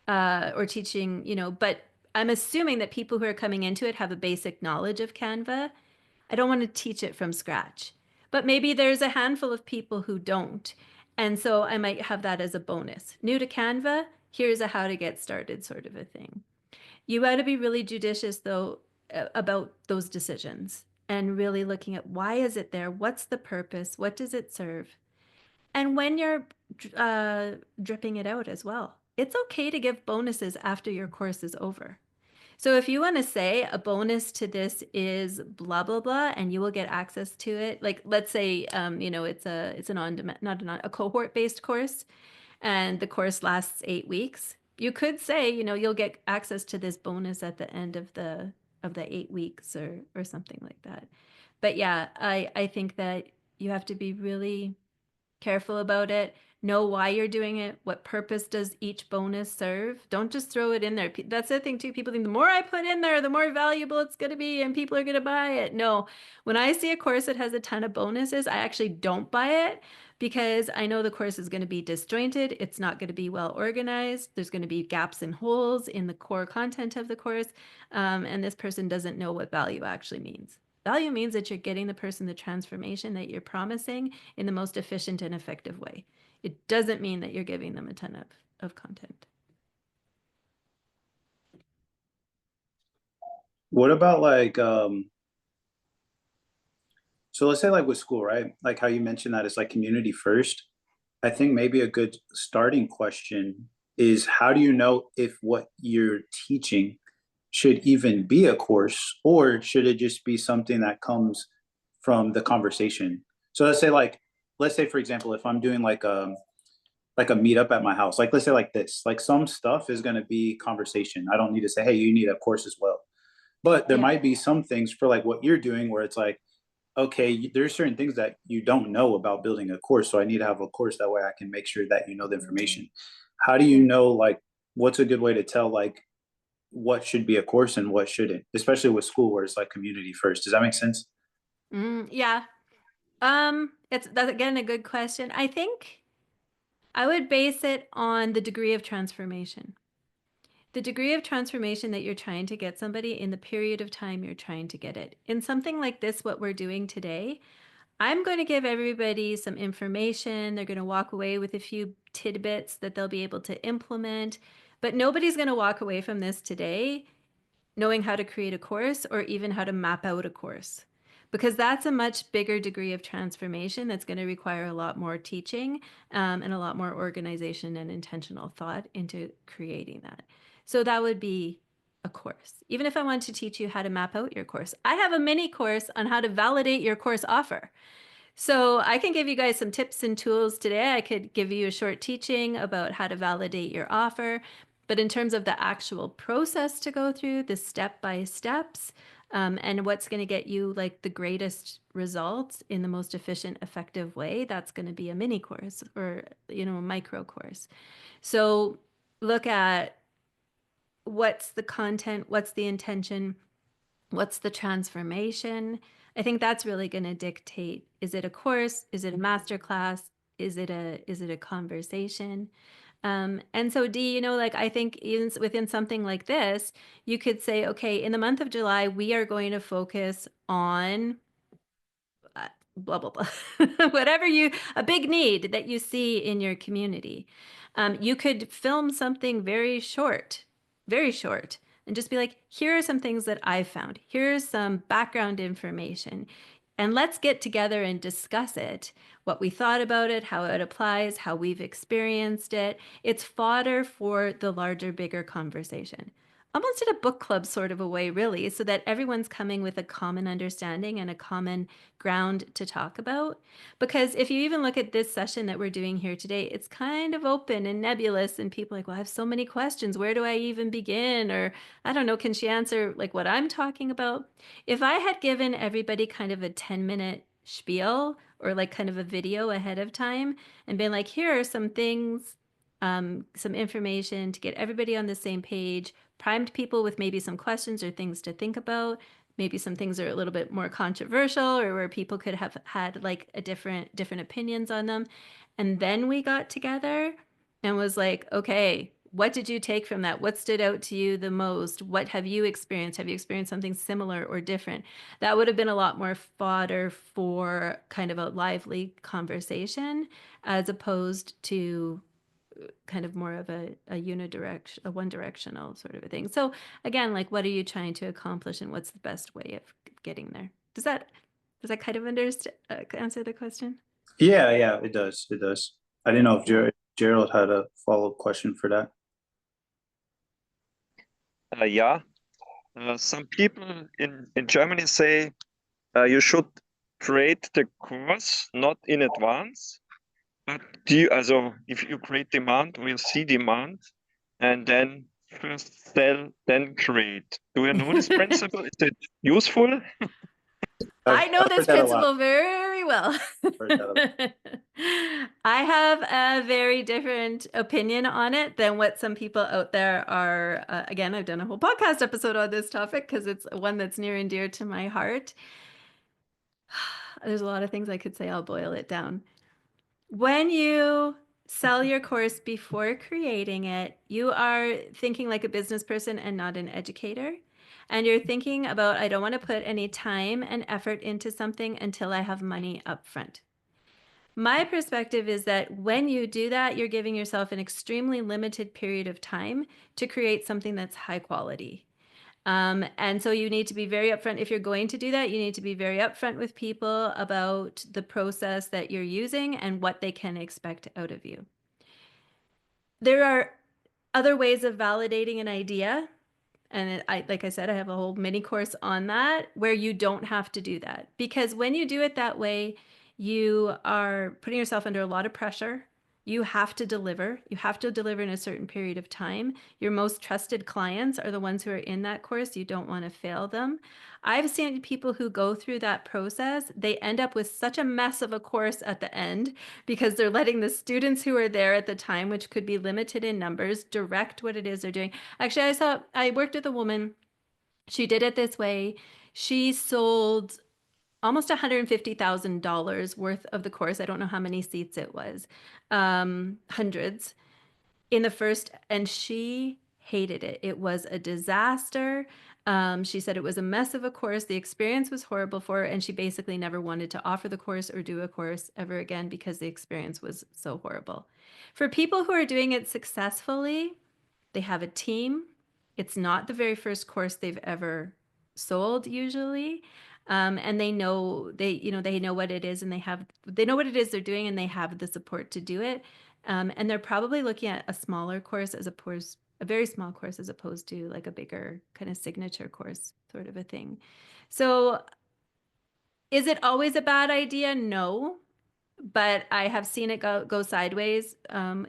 or teaching, but I'm assuming that people who are coming into it have a basic knowledge of Canva. I don't want to teach it from scratch, but maybe there's a handful of people who don't. And so I might have that as a bonus. New to Canva, here's a how to get started sort of a thing. You got to be really judicious though about those decisions and really looking at why is it there? What's the purpose? What does it serve? And when you're dripping it out as well, it's okay to give bonuses after your course is over. So if you want to say a bonus to this is blah blah blah, and you will get access to it, like let's say it's an on-demand, not a cohort-based course, and the course lasts 8 weeks. You could say you'll get access to this bonus at the end of the 8 weeks or something like that. But yeah, I think that you have to be really careful about it. Know why you're doing it. What purpose does each bonus serve? Don't just throw it in there. That's the thing too. People think the more I put in there, the more valuable it's going to be and people are going to buy it. No, when I see a course that has a ton of bonuses, I actually don't buy it because I know the course is going to be disjointed. It's not going to be well organized. There's going to be gaps and holes in the core content of the course. And this person doesn't know what value actually means. Value means that you're getting the person the transformation that you're promising in the most efficient and effective way. It doesn't mean that you're giving them a ton of content. What about like so let's say like with school, right? Like how you mentioned that it's like community first. I think maybe a good starting question is how do you know if what you're teaching should even be a course or should it just be something that comes from the conversation? So let's say for example, if I'm doing like a meetup at my house, like let's say like this, like some stuff is going to be conversation. I don't need to say, hey, you need a course as well. But there might be some things for like what you're doing where it's like, okay, there's certain things that you don't know about building a course. So I need to have a course that way I can make sure that you know the information. How do you know like what's a good way to tell like what should be a course and what shouldn't, especially with school where it's like community first? Does that make sense? Yeah. That's again a good question. I think I would base it on the degree of transformation. The degree of transformation that you're trying to get somebody in the period of time you're trying to get it. In something like this, what we're doing today, I'm going to give everybody some information. They're going to walk away with a few tidbits that they'll be able to implement. But nobody's going to walk away from this today knowing how to create a course or even how to map out a course, because that's a much bigger degree of transformation that's going to require a lot more teaching and a lot more organization and intentional thought into creating that. So that would be a course. Even if I want to teach you how to map out your course, I have a mini course on how to validate your course offer. So I can give you guys some tips and tools today. I could give you a short teaching about how to validate your offer. But in terms of the actual process to go through, the step-by-steps, and what's going to get you like the greatest results in the most efficient, effective way, that's going to be a mini course or, a micro course. So look at what's the content, what's the intention, what's the transformation. I think that's really going to dictate, is it a course? Is it a masterclass? Is it a conversation? And so Dee, like I think even within something like this, you could say, okay, in the month of July, we are going to focus on blah, blah, blah, whatever a big need that you see in your community. You could film something very short, and just be like, here are some things that I've found. Here's some background information. And let's get together and discuss it, what we thought about it, how it applies, how we've experienced it. It's fodder for the larger, bigger conversation. Almost in a book club sort of a way, really, so that everyone's coming with a common understanding and a common ground to talk about. Because if you even look at this session that we're doing here today, it's kind of open and nebulous, and people are like, well, I have so many questions. Where do I even begin? Or I don't know, can she answer like what I'm talking about? If I had given everybody kind of a 10-minute spiel or like kind of a video ahead of time and been like, here are some things, some information to get everybody on the same page, primed people with maybe some questions or things to think about. Maybe some things are a little bit more controversial or where people could have had like a different opinions on them. And then we got together and was like, okay, what did you take from that? What stood out to you the most? What have you experienced? Have you experienced something similar or different? That would have been a lot more fodder for kind of a lively conversation as opposed to kind of more of a unidirectional, a one-directional sort of a thing. So again, like, what are you trying to accomplish and what's the best way of getting there? Does that kind of answer the question? Yeah, it does. It does. I didn't know if Gerald had a follow-up question for that. Yeah. Some people in Germany say you should create the course not in advance, but if you create demand, we'll see demand, and then first sell, then create. Do you know this principle? Is it useful? I know this principle very well. Heard that a lot. I have a very different opinion on it than what some people out there are. Again, I've done a whole podcast episode on this topic because it's one that's near and dear to my heart. There's a lot of things I could say. I'll boil it down. When you sell your course before creating it, you are thinking like a business person and not an educator. And you're thinking about, I don't want to put any time and effort into something until I have money up front. My perspective is that when you do that, you're giving yourself an extremely limited period of time to create something that's high quality. And so you need to be very upfront. If you're going to do that, you need to be very upfront with people about the process that you're using and what they can expect out of you. There are other ways of validating an idea. And like I said, I have a whole mini course on that where you don't have to do that. Because when you do it that way, you are putting yourself under a lot of pressure. You have to deliver. You have to deliver in a certain period of time. Your most trusted clients are the ones who are in that course. You don't want to fail them. I've seen people who go through that process. They end up with such a mess of a course at the end because they're letting the students who are there at the time, which could be limited in numbers, direct what it is they're doing. Actually, I worked with a woman. She did it this way. She sold almost $150,000 worth of the course. I don't know how many seats it was, hundreds in the first, and she hated it. It was a disaster. She said it was a mess of a course. The experience was horrible for her, and she basically never wanted to offer the course or do a course ever again because the experience was so horrible. For people who are doing it successfully, they have a team. It's not the very first course they've ever sold usually. And they know they know what it is, and they know what it is they're doing, and they have the support to do it. And they're probably looking at a smaller course as opposed a very small course as opposed to like a bigger kind of signature course sort of a thing. So is it always a bad idea? No, but I have seen it go sideways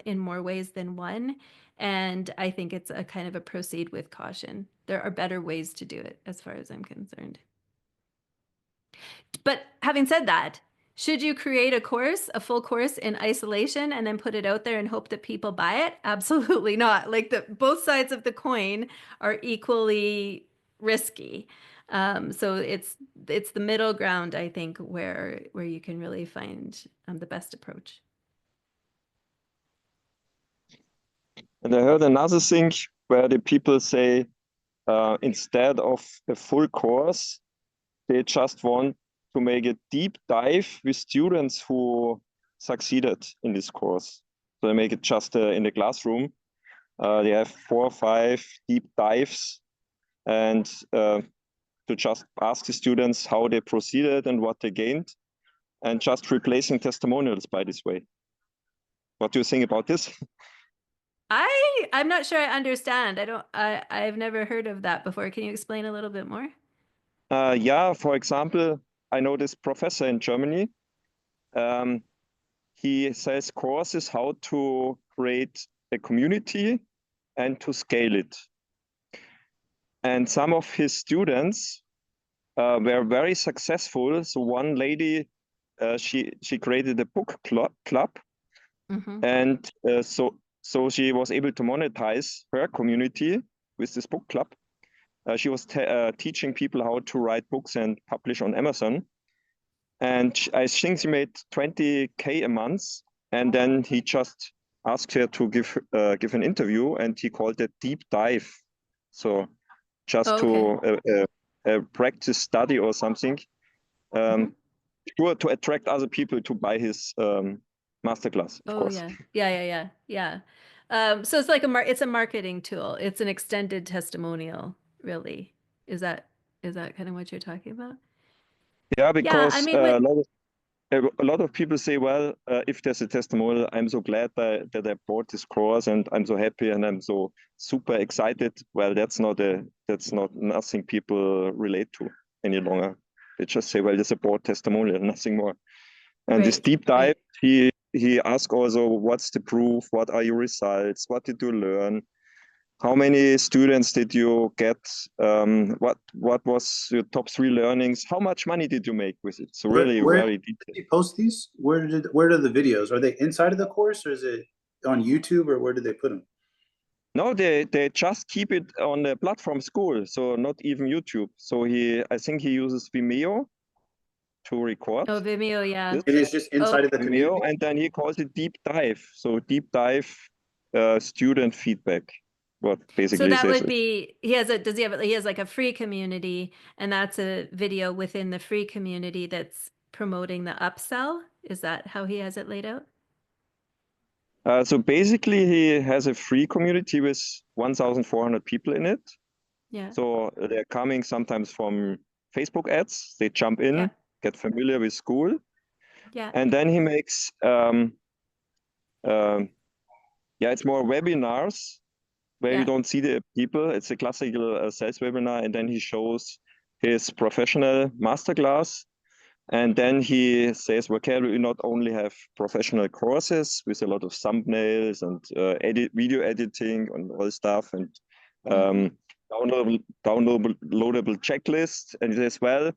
in more ways than one. And I think it's a kind of a proceed with caution. There are better ways to do it as far as I'm concerned. But having said that, should you create a course, a full course in isolation and then put it out there and hope that people buy it? Absolutely not. Like both sides of the coin are equally risky. So it's the middle ground, I think, where you can really find the best approach. And I heard another thing where the people say instead of a full course, they just want to make a deep dive with students who succeeded in this course. So they make it just in the classroom. They have 4 or 5 deep dives, and to just ask the students how they proceeded and what they gained, and just replacing testimonials by this way. What do you think about this? I'm not sure I understand. I've never heard of that before. Can you explain a little bit more? Yeah, for example, I know this professor in Germany. He sells courses how to create a community and to scale it. And some of his students were very successful. So one lady, she created a book club, and so she was able to monetize her community with this book club. She was teaching people how to write books and publish on Amazon. And I think she made 20K a month. And then he just asked her to give an interview, and he called it deep dive. So just to practice study or something, sure to attract other people to buy his masterclass. Of course. Yeah. So it's like it's a marketing tool. It's an extended testimonial, really. Is that kind of what you're talking about? Yeah, because I mean, a lot of people say, well, if there's a testimonial, I'm so glad that I bought this course, and I'm so happy, and I'm so super excited. Well, that's not nothing people relate to any longer. They just say, well, there's a board testimonial, nothing more. And this deep dive, he asked also, what's the proof? What are your results? What did you learn? How many students did you get? What was your top 3 learnings? How much money did you make with it? So really very detailed. Did you post these? Where are the videos? Are they inside of the course, or is it on YouTube, or where did they put them? No, they just keep it on the platform school, so not even YouTube. So I think he uses Vimeo to record. Oh, Vimeo, yeah. It is just inside of the community, and then he calls it deep dive. So deep dive student feedback. What basically so that would be he has like a free community, and that's a video within the free community that's promoting the upsell. Is that how he has it laid out? So basically he has a free community with 1,400 people in it. Yeah. So they're coming sometimes from Facebook ads. They jump in, get familiar with school. Yeah. And then he makes it's more webinars where you don't see the people. It's a classical sales webinar, and then he shows his professional masterclass. And then he says, well, can we not only have professional courses with a lot of thumbnails and video editing and all stuff, and downloadable checklist. And he says, well,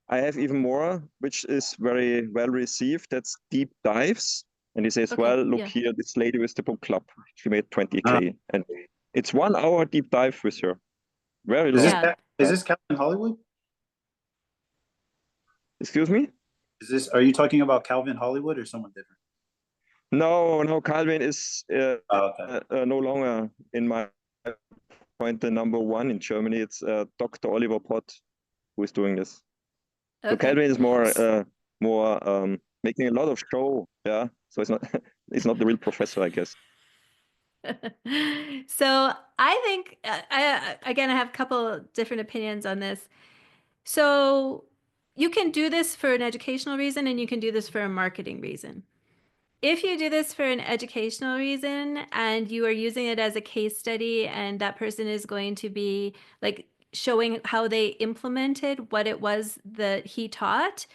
I have even more, which is very well received. That's deep dives. And he says, well, look here, this lady with the book club, she made 20K. And it's 1 hour deep dive with her. Very long. Is this Calvin Hollywood? Excuse me? Are you talking about Calvin Hollywood or someone different? No, Calvin is no longer in my pointer number one in Germany. It's Dr. Oliver Pott who is doing this. So Okay. Calvin is more making a lot of show. Yeah. So it's not it's not the real professor, I guess. So I think again, I have a couple different opinions on this. So you can do this for an educational reason and you can do this for a marketing reason. If you do this for an educational reason and you are using it as a case study and that person is going to be like showing how they implemented what it was that he taught,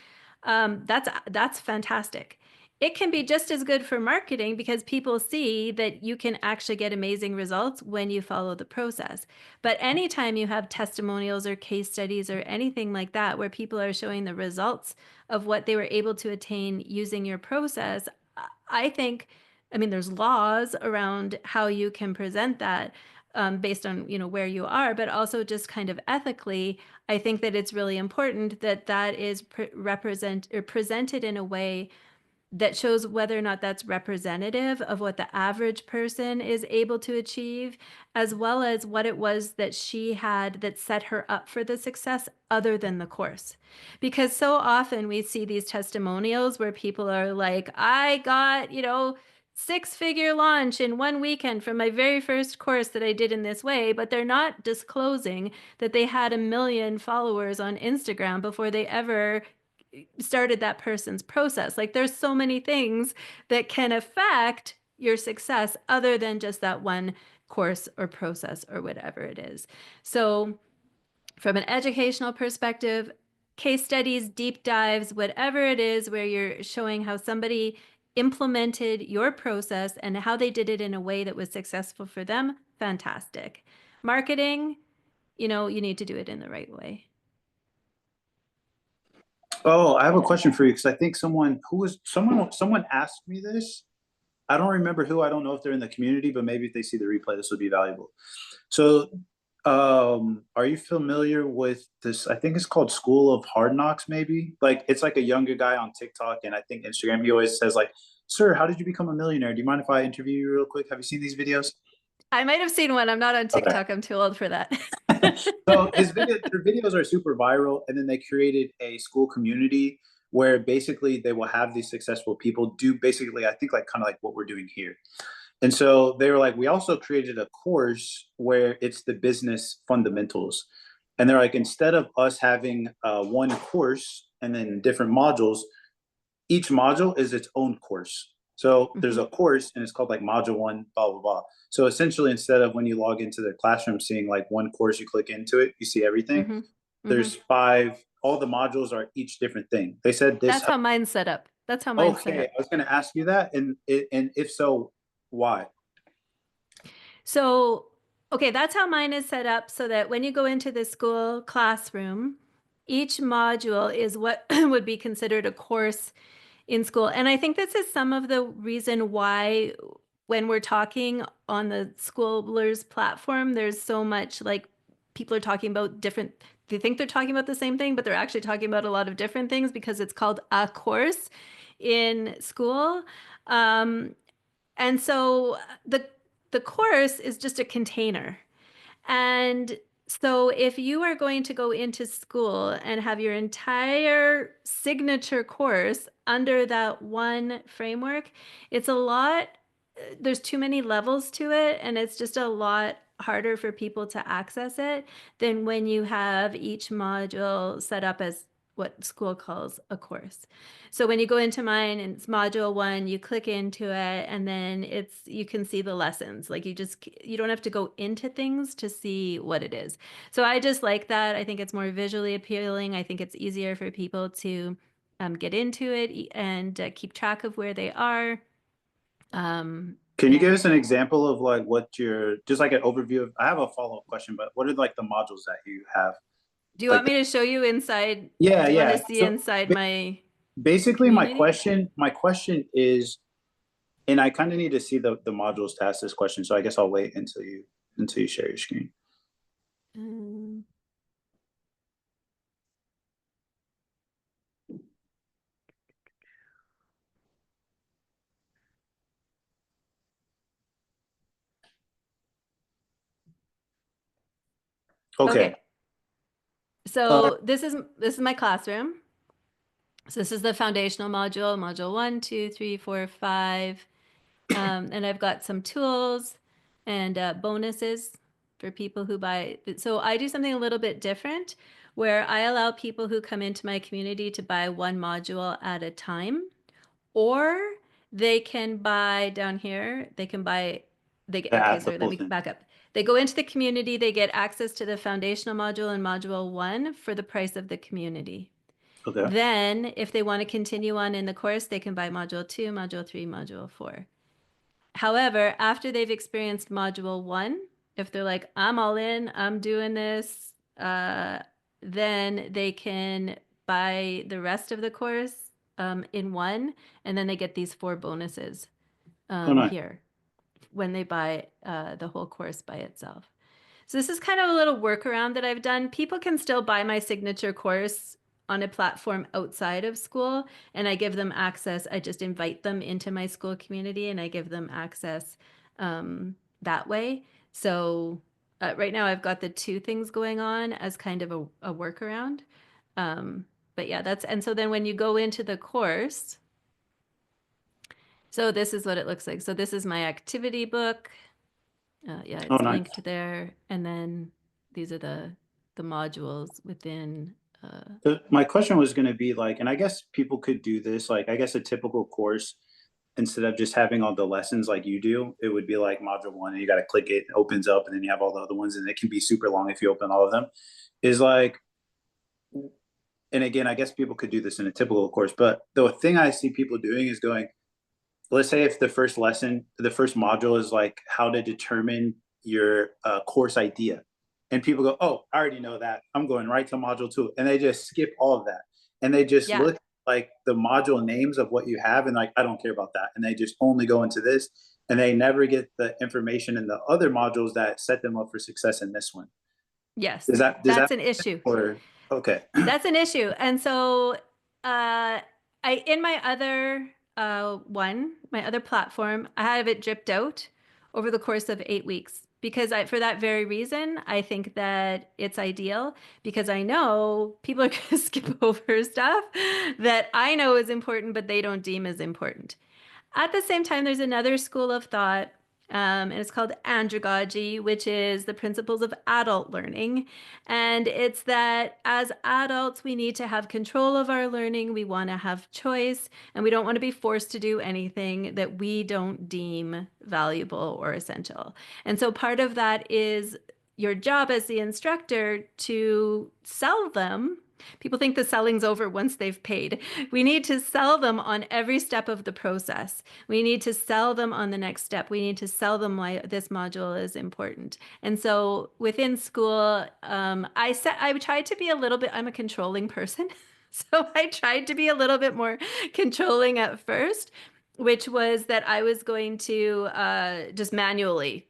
that's fantastic. It can be just as good for marketing because people see that you can actually get amazing results when you follow the process. But anytime you have testimonials or case studies or anything like that, where people are showing the results of what they were able to attain using your process, I think, I mean, there's laws around how you can present that based on, where you are, but also just kind of ethically, I think that it's really important that that is presented in a way that shows whether or not that's representative of what the average person is able to achieve, as well as what it was that she had that set her up for the success other than the course. Because so often we see these testimonials where people are like, I got, 6-figure launch in one weekend from my very first course that I did in this way, but they're not disclosing that they had 1 million followers on Instagram before they ever started that person's process. Like there's so many things that can affect your success other than just that one course or process or whatever it is. So from an educational perspective, case studies, deep dives, whatever it is where you're showing how somebody implemented your process and how they did it in a way that was successful for them, fantastic. Marketing, you need to do it in the right way. Oh, I have a question for you because I think someone asked me this. I don't remember who. I don't know if they're in the community, but maybe if they see the replay, this would be valuable. So, are you familiar with this? I think it's called School of Hard Knocks, maybe. Like it's like a younger guy on TikTok and I think Instagram. He always says like, "Sir, how did you become a millionaire? Do you mind if I interview you real quick? Have you seen these videos?" I might have seen one. I'm not on TikTok. Okay. I'm too old for that. So their videos are super viral, and then they created a school community where basically they will have these successful people do basically, I think, like kind of like what we're doing here. And so they were like, we also created a course where it's the business fundamentals. And they're like, instead of us having one course and then different modules, each module is its own course. So there's a course and it's called like module one, blah, blah, blah. So essentially, instead of when you log into the classroom seeing like one course, you click into it, you see everything. There's 5, all the modules are each different thing. They said this. That's how mine's set up. That's how mine's set up. Okay, I was going to ask you that. And if so, why? So, okay, that's how mine is set up so that when you go into the school classroom, each module is what would be considered a course in school. And I think this is some of the reason why when we're talking on the schoolers platform, there's so much like people are talking about different, they think they're talking about the same thing, but they're actually talking about a lot of different things because it's called a course in school. And so the course is just a container. And so if you are going to go into school and have your entire signature course under that one framework, it's a lot, there's too many levels to it, and it's just a lot harder for people to access it than when you have each module set up as what school calls a course. So when you go into mine and it's module 1, you click into it and then you can see the lessons. Like you don't have to go into things to see what it is. So I just like that. I think it's more visually appealing. I think it's easier for people to get into it and keep track of where they are. Can you give us an example of like just like an overview of, I have a follow-up question, but what are like the modules that you have? Do you want me to show you inside? Yeah, do you yeah. want to see inside my basically community? my question is, and I kind of need to see the modules to ask this question, so I guess I'll wait until you share your screen. Okay. So this is my classroom. So this is the foundational module, module 1, 2, 3, 4, 5. And I've got some tools and bonuses for people who buy. So I do something a little bit different where I allow people who come into my community to buy one module at a time, or they can buy down here, they can buy, okay, sorry, let me back up. They go into the community, they get access to the foundational module and module 1 for the price of the community. Okay. Then if they want to continue on in the course, they can buy module 2, module 3, module 4. However, after they've experienced module 1, if they're like, I'm all in, I'm doing this, then they can buy the rest of the course in one, and then they get these 4 bonuses nice. here when they buy the whole course by itself. So this is kind of a little workaround that I've done. People can still buy my signature course on a platform outside of school, and I give them access. I just invite them into my school community and I give them access that way. So right now I've got the 2 things going on as kind of a workaround. But yeah, and so then when you go into the course, so this is what it looks like. So this is my activity book. Yeah, it's nice. linked there. And then these are the modules within. My question was going to be like, and I guess people could do this, like, I guess a typical course, instead of just having all the lessons like you do, it would be like module 1 and you got to click it, it opens up, and then you have all the other ones, and it can be super long if you open all of them. Is like, and again, I guess people could do this in a typical course, but the thing I see people doing is going, let's say if the first lesson, the first module is like how to determine your course idea. And people go, oh, I already know that. I'm going right to module 2. And they just skip all of that. And they just look like the module names of what you have and like, I don't care about that. And they just only go into this. And they never get the information in the other modules that set them up for success in this one. Yes, that's an issue. Okay. That's an issue. And so in my other my other platform, I have it dripped out over the course of 8 weeks. Because for that very reason, I think that it's ideal, because I know people are going to skip over stuff that I know is important, but they don't deem as important. At the same time, there's another school of thought, and it's called andragogy, which is the principles of adult learning. And it's that as adults, we need to have control of our learning. We want to have choice, and we don't want to be forced to do anything that we don't deem valuable or essential. And so part of that is your job as the instructor to sell them. People think the selling's over once they've paid. We need to sell them on every step of the process. We need to sell them on the next step. We need to sell them why this module is important. And so within school, I tried to be a little bit, I'm a controlling person. So I tried to be a little bit more controlling at first, which was that I was going to just manually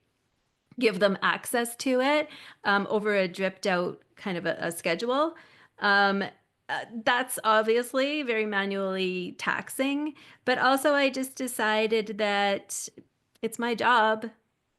give them access to it over a dripped out kind of a schedule. That's obviously very manually taxing, but also I just decided that it's my job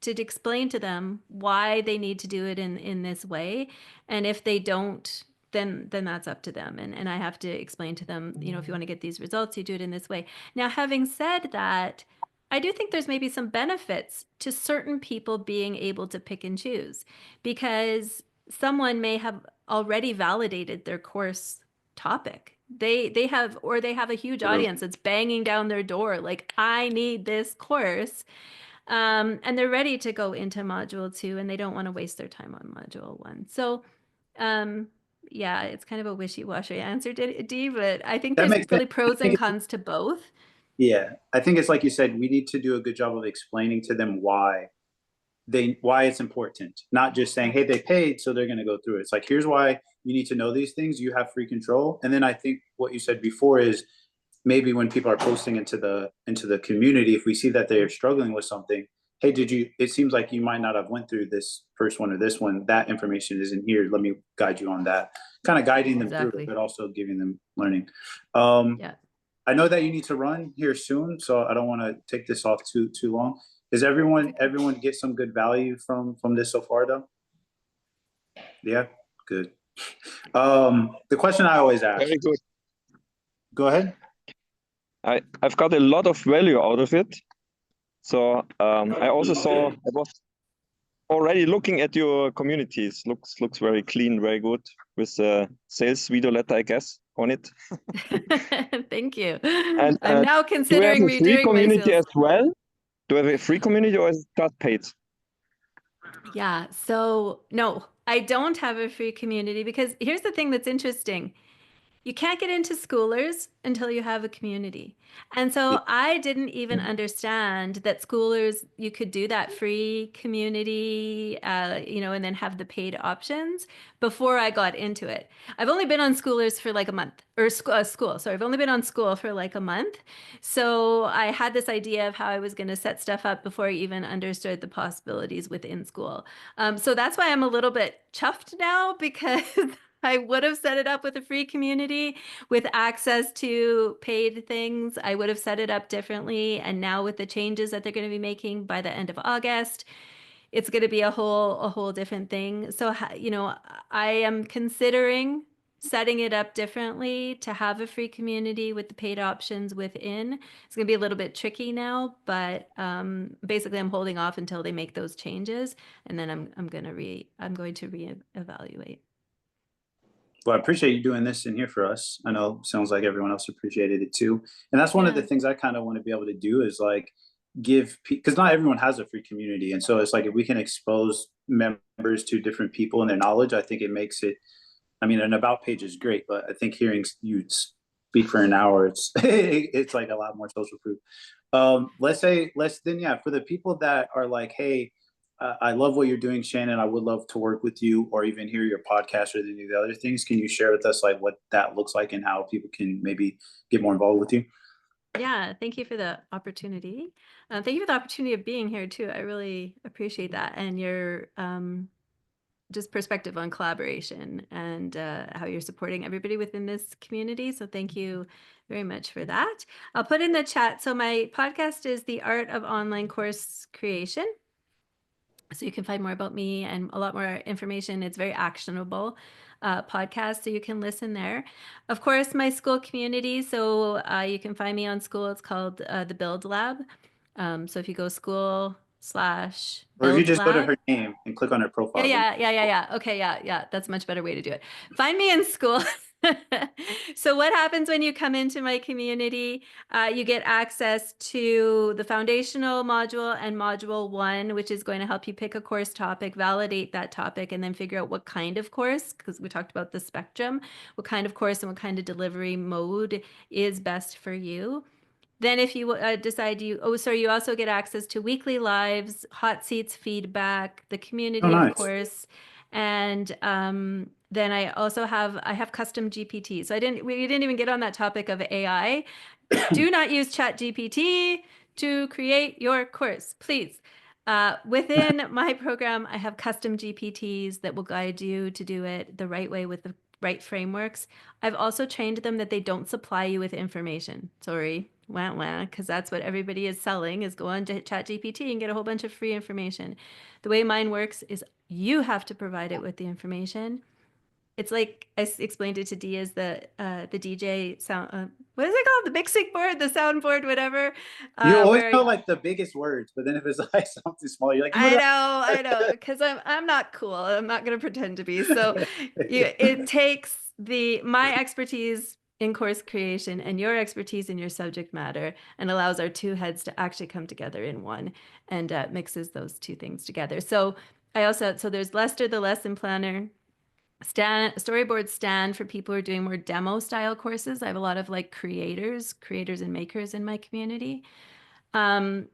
to explain to them why they need to do it in this way. And if they don't, then that's up to them. And I have to explain to them, you know, if you want to get these results, you do it in this way. Now, having said that, I do think there's maybe some benefits to certain people being able to pick and choose, because someone may have already validated their course topic. They have a huge audience that's banging down their door like, I need this course. And they're ready to go into module 2 and they don't want to waste their time on module 1. So yeah, it's kind of a wishy-washy answer, Dee, but I think there's really pros and cons to both. Yeah, I think it's like you said, we need to do a good job of explaining to them why it's important, not just saying, hey, they paid, so they're going to go through it. It's like, here's why you need to know these things. You have free control. And then I think what you said before is maybe when people are posting into the community, if we see that they're struggling with something, hey, it seems like you might not have went through this first one or this one, that information isn't here. Let me guide you on that. Kind of guiding them through it, but also giving them learning. Yeah. I know that you need to run here soon, so I don't want to take this off too long. Is everyone get some good value from this so far, though? Yeah, good. The question I always ask. Very good. Go ahead. I've got a lot of value out of it. So I also saw, I was already looking at your communities. Looks very clean, very good, with a sales video letter, I guess, on it. Thank you. And I'm now do we have considering a free redoing my community sales. as well? Do we have a free community or is it just paid? Yeah, so no, I don't have a free community because here's the thing that's interesting. You can't get into schoolers until you have a community. And so I didn't even understand that schoolers, you could do that free community, and then have the paid options before I got into it. I've only been on schoolers for like a month, or school. Sorry, I've only been on school for like a month. So I had this idea of how I was going to set stuff up before I even understood the possibilities within school. So that's why I'm a little bit chuffed now, because I would have set it up with a free community with access to paid things. I would have set it up differently. And now with the changes that they're going to be making by the end of August, it's going to be a whole different thing. So, I am considering setting it up differently to have a free community with the paid options within. It's going to be a little bit tricky now, but basically I'm holding off until they make those changes, and then I'm going to reevaluate. Well, I appreciate you doing this in here for us. I know it sounds like everyone else appreciated it too. And that's one of the things I kind of want to be able to do is like give, because not everyone has a free community. And so it's like, if we can expose members to different people and their knowledge, I think it makes it, I mean, an about page is great, but I think hearing you speak for an hour, it's like a lot more social proof. For the people that are like, hey, I love what you're doing, Shannon. I would love to work with you or even hear your podcast or any of the other things. Can you share with us like what that looks like and how people can maybe get more involved with you? Yeah, thank you for the opportunity. Thank you for the opportunity of being here too. I really appreciate that, and your just perspective on collaboration and how you're supporting everybody within this community. So thank you very much for that. I'll put in the chat. So my podcast is The Art of Online Course Creation. So you can find more about me and a lot more information. It's very actionable podcast, so you can listen there. Of course, my school community. So you can find me on school. It's called the Build Lab. So if you go school/Build Or if you just Lab, go to her name and click on her profile. Yeah. Okay, yeah. That's a much better way to do it. Find me in school. So what happens when you come into my community? You get access to the foundational module and module 1, which is going to help you pick a course topic, validate that topic, and then figure out what kind of course, because we talked about the spectrum, what kind of course and what kind of delivery mode is best for you. Then if you decide you also get access to weekly lives, hot seats feedback, the community, nice. of course. And then I have custom GPT. So we didn't even get on that topic of AI. Do not use Chat GPT to create your course, please. Within my program, I have custom GPTs that will guide you to do it the right way with the right frameworks. I've also trained them that they don't supply you with information. Sorry, because that's what everybody is selling, is go on to ChatGPT and get a whole bunch of free information. The way mine works is you have to provide it with the information. It's like I explained it to Dee as the DJ sound. What is it called? The mixing board, the soundboard, whatever. You always know like the biggest words, but then if it's like something small, you're like, I know, because I'm not cool. I'm not going to pretend to be. So it takes my expertise in course creation and your expertise in your subject matter, and allows our two heads to actually come together in one, and mixes those two things together. So there's Lester, the lesson planner. Storyboard Stand for people who are doing more demo style courses. I have a lot of like creators and makers in my community. And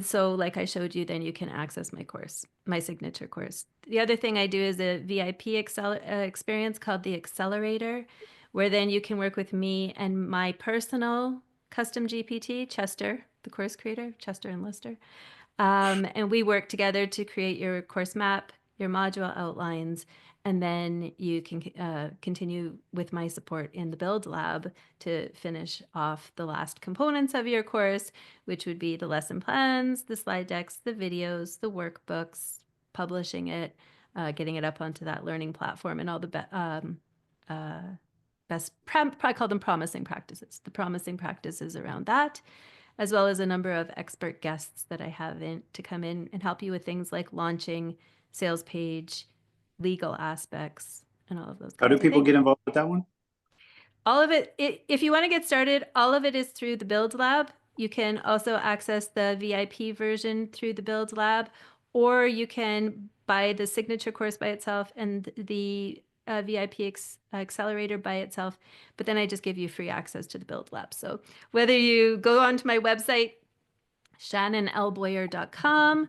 so like I showed you, then you can access my course, my signature course. The other thing I do is a VIP experience called the Accelerator, where then you can work with me and my personal custom GPT, Chester, the course creator, Chester and Lester. And we work together to create your course map, your module outlines, and then you can continue with my support in the Build Lab to finish off the last components of your course, which would be the lesson plans, the slide decks, the videos, the workbooks, publishing it, getting it up onto that learning platform and all the probably call them promising practices. The promising practices around that, as well as a number of expert guests that I have to come in and help you with things like launching, sales page, legal aspects, and all of those. How do people get involved with that one? All of it, if you want to get started, all of it is through the Build Lab. You can also access the VIP version through the Build Lab, or you can buy the signature course by itself and the VIP accelerator by itself. But then I just give you free access to the Build Lab. So whether you go onto my website, shannonboyer.com,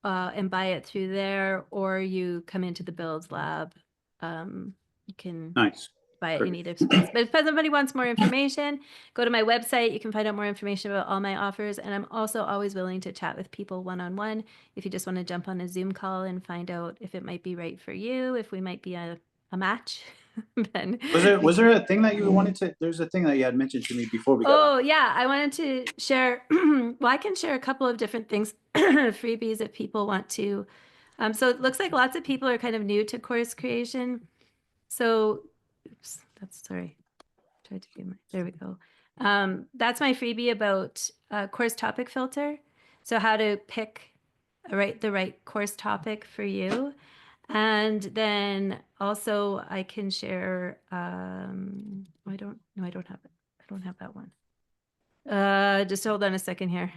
and buy it through there, or you come into the Build Lab, you can buy it in either space. But if somebody wants more information, go to my website. You can find out more information about all my offers. And I'm also always willing to chat with people one-on-one. If you just want to jump on a Zoom call and find out if it might be right for you, if we might be a match. Then was there a thing that you wanted to, there's a thing that you had mentioned to me before we got on. Yeah, I wanted to share, well, I can share a couple of different things, freebies if people want to. So it looks like lots of people are kind of new to course creation. So oops, sorry. Tried to get there we go. That's my freebie about course topic filter. So how to pick the right course topic for you. And then also I can share, I don't have it. I don't have that one. Just hold on a second here.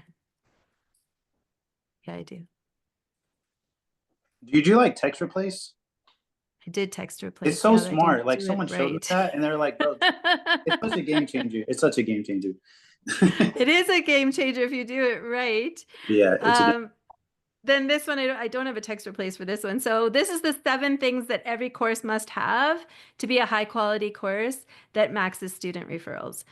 Yeah, I do. Do you do like text replace? I did text replace. It's so smart. Like someone showed me that and they're like, bro, it's such a game changer. It's such a game changer. It is a game changer if you do it right. Yeah. Then this one, I don't have a text replace for this one. So this is the 7 things that every course must have to be a high quality course that maxes student referrals.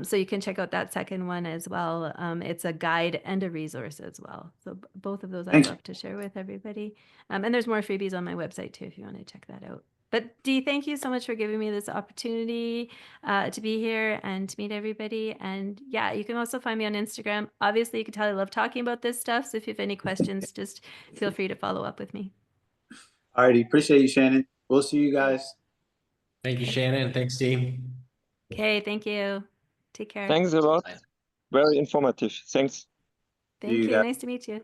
So you can check out that second one as well. It's a guide and a resource as well. So both of those I'd love to share with everybody. And there's more freebies on my website too, if you want to check that out. But Dee, thank you so much for giving me this opportunity to be here and to meet everybody. And yeah, you can also find me on Instagram. Obviously, you can tell I love talking about this stuff. So if you have any questions, just feel free to follow up with me. All righty. Appreciate you, Shannon. We'll see you guys. Thank you, Shannon. Thanks, Steve. Okay, thank you. Take care. Thanks a lot. Very informative. Thanks. Thank you. Nice to meet you.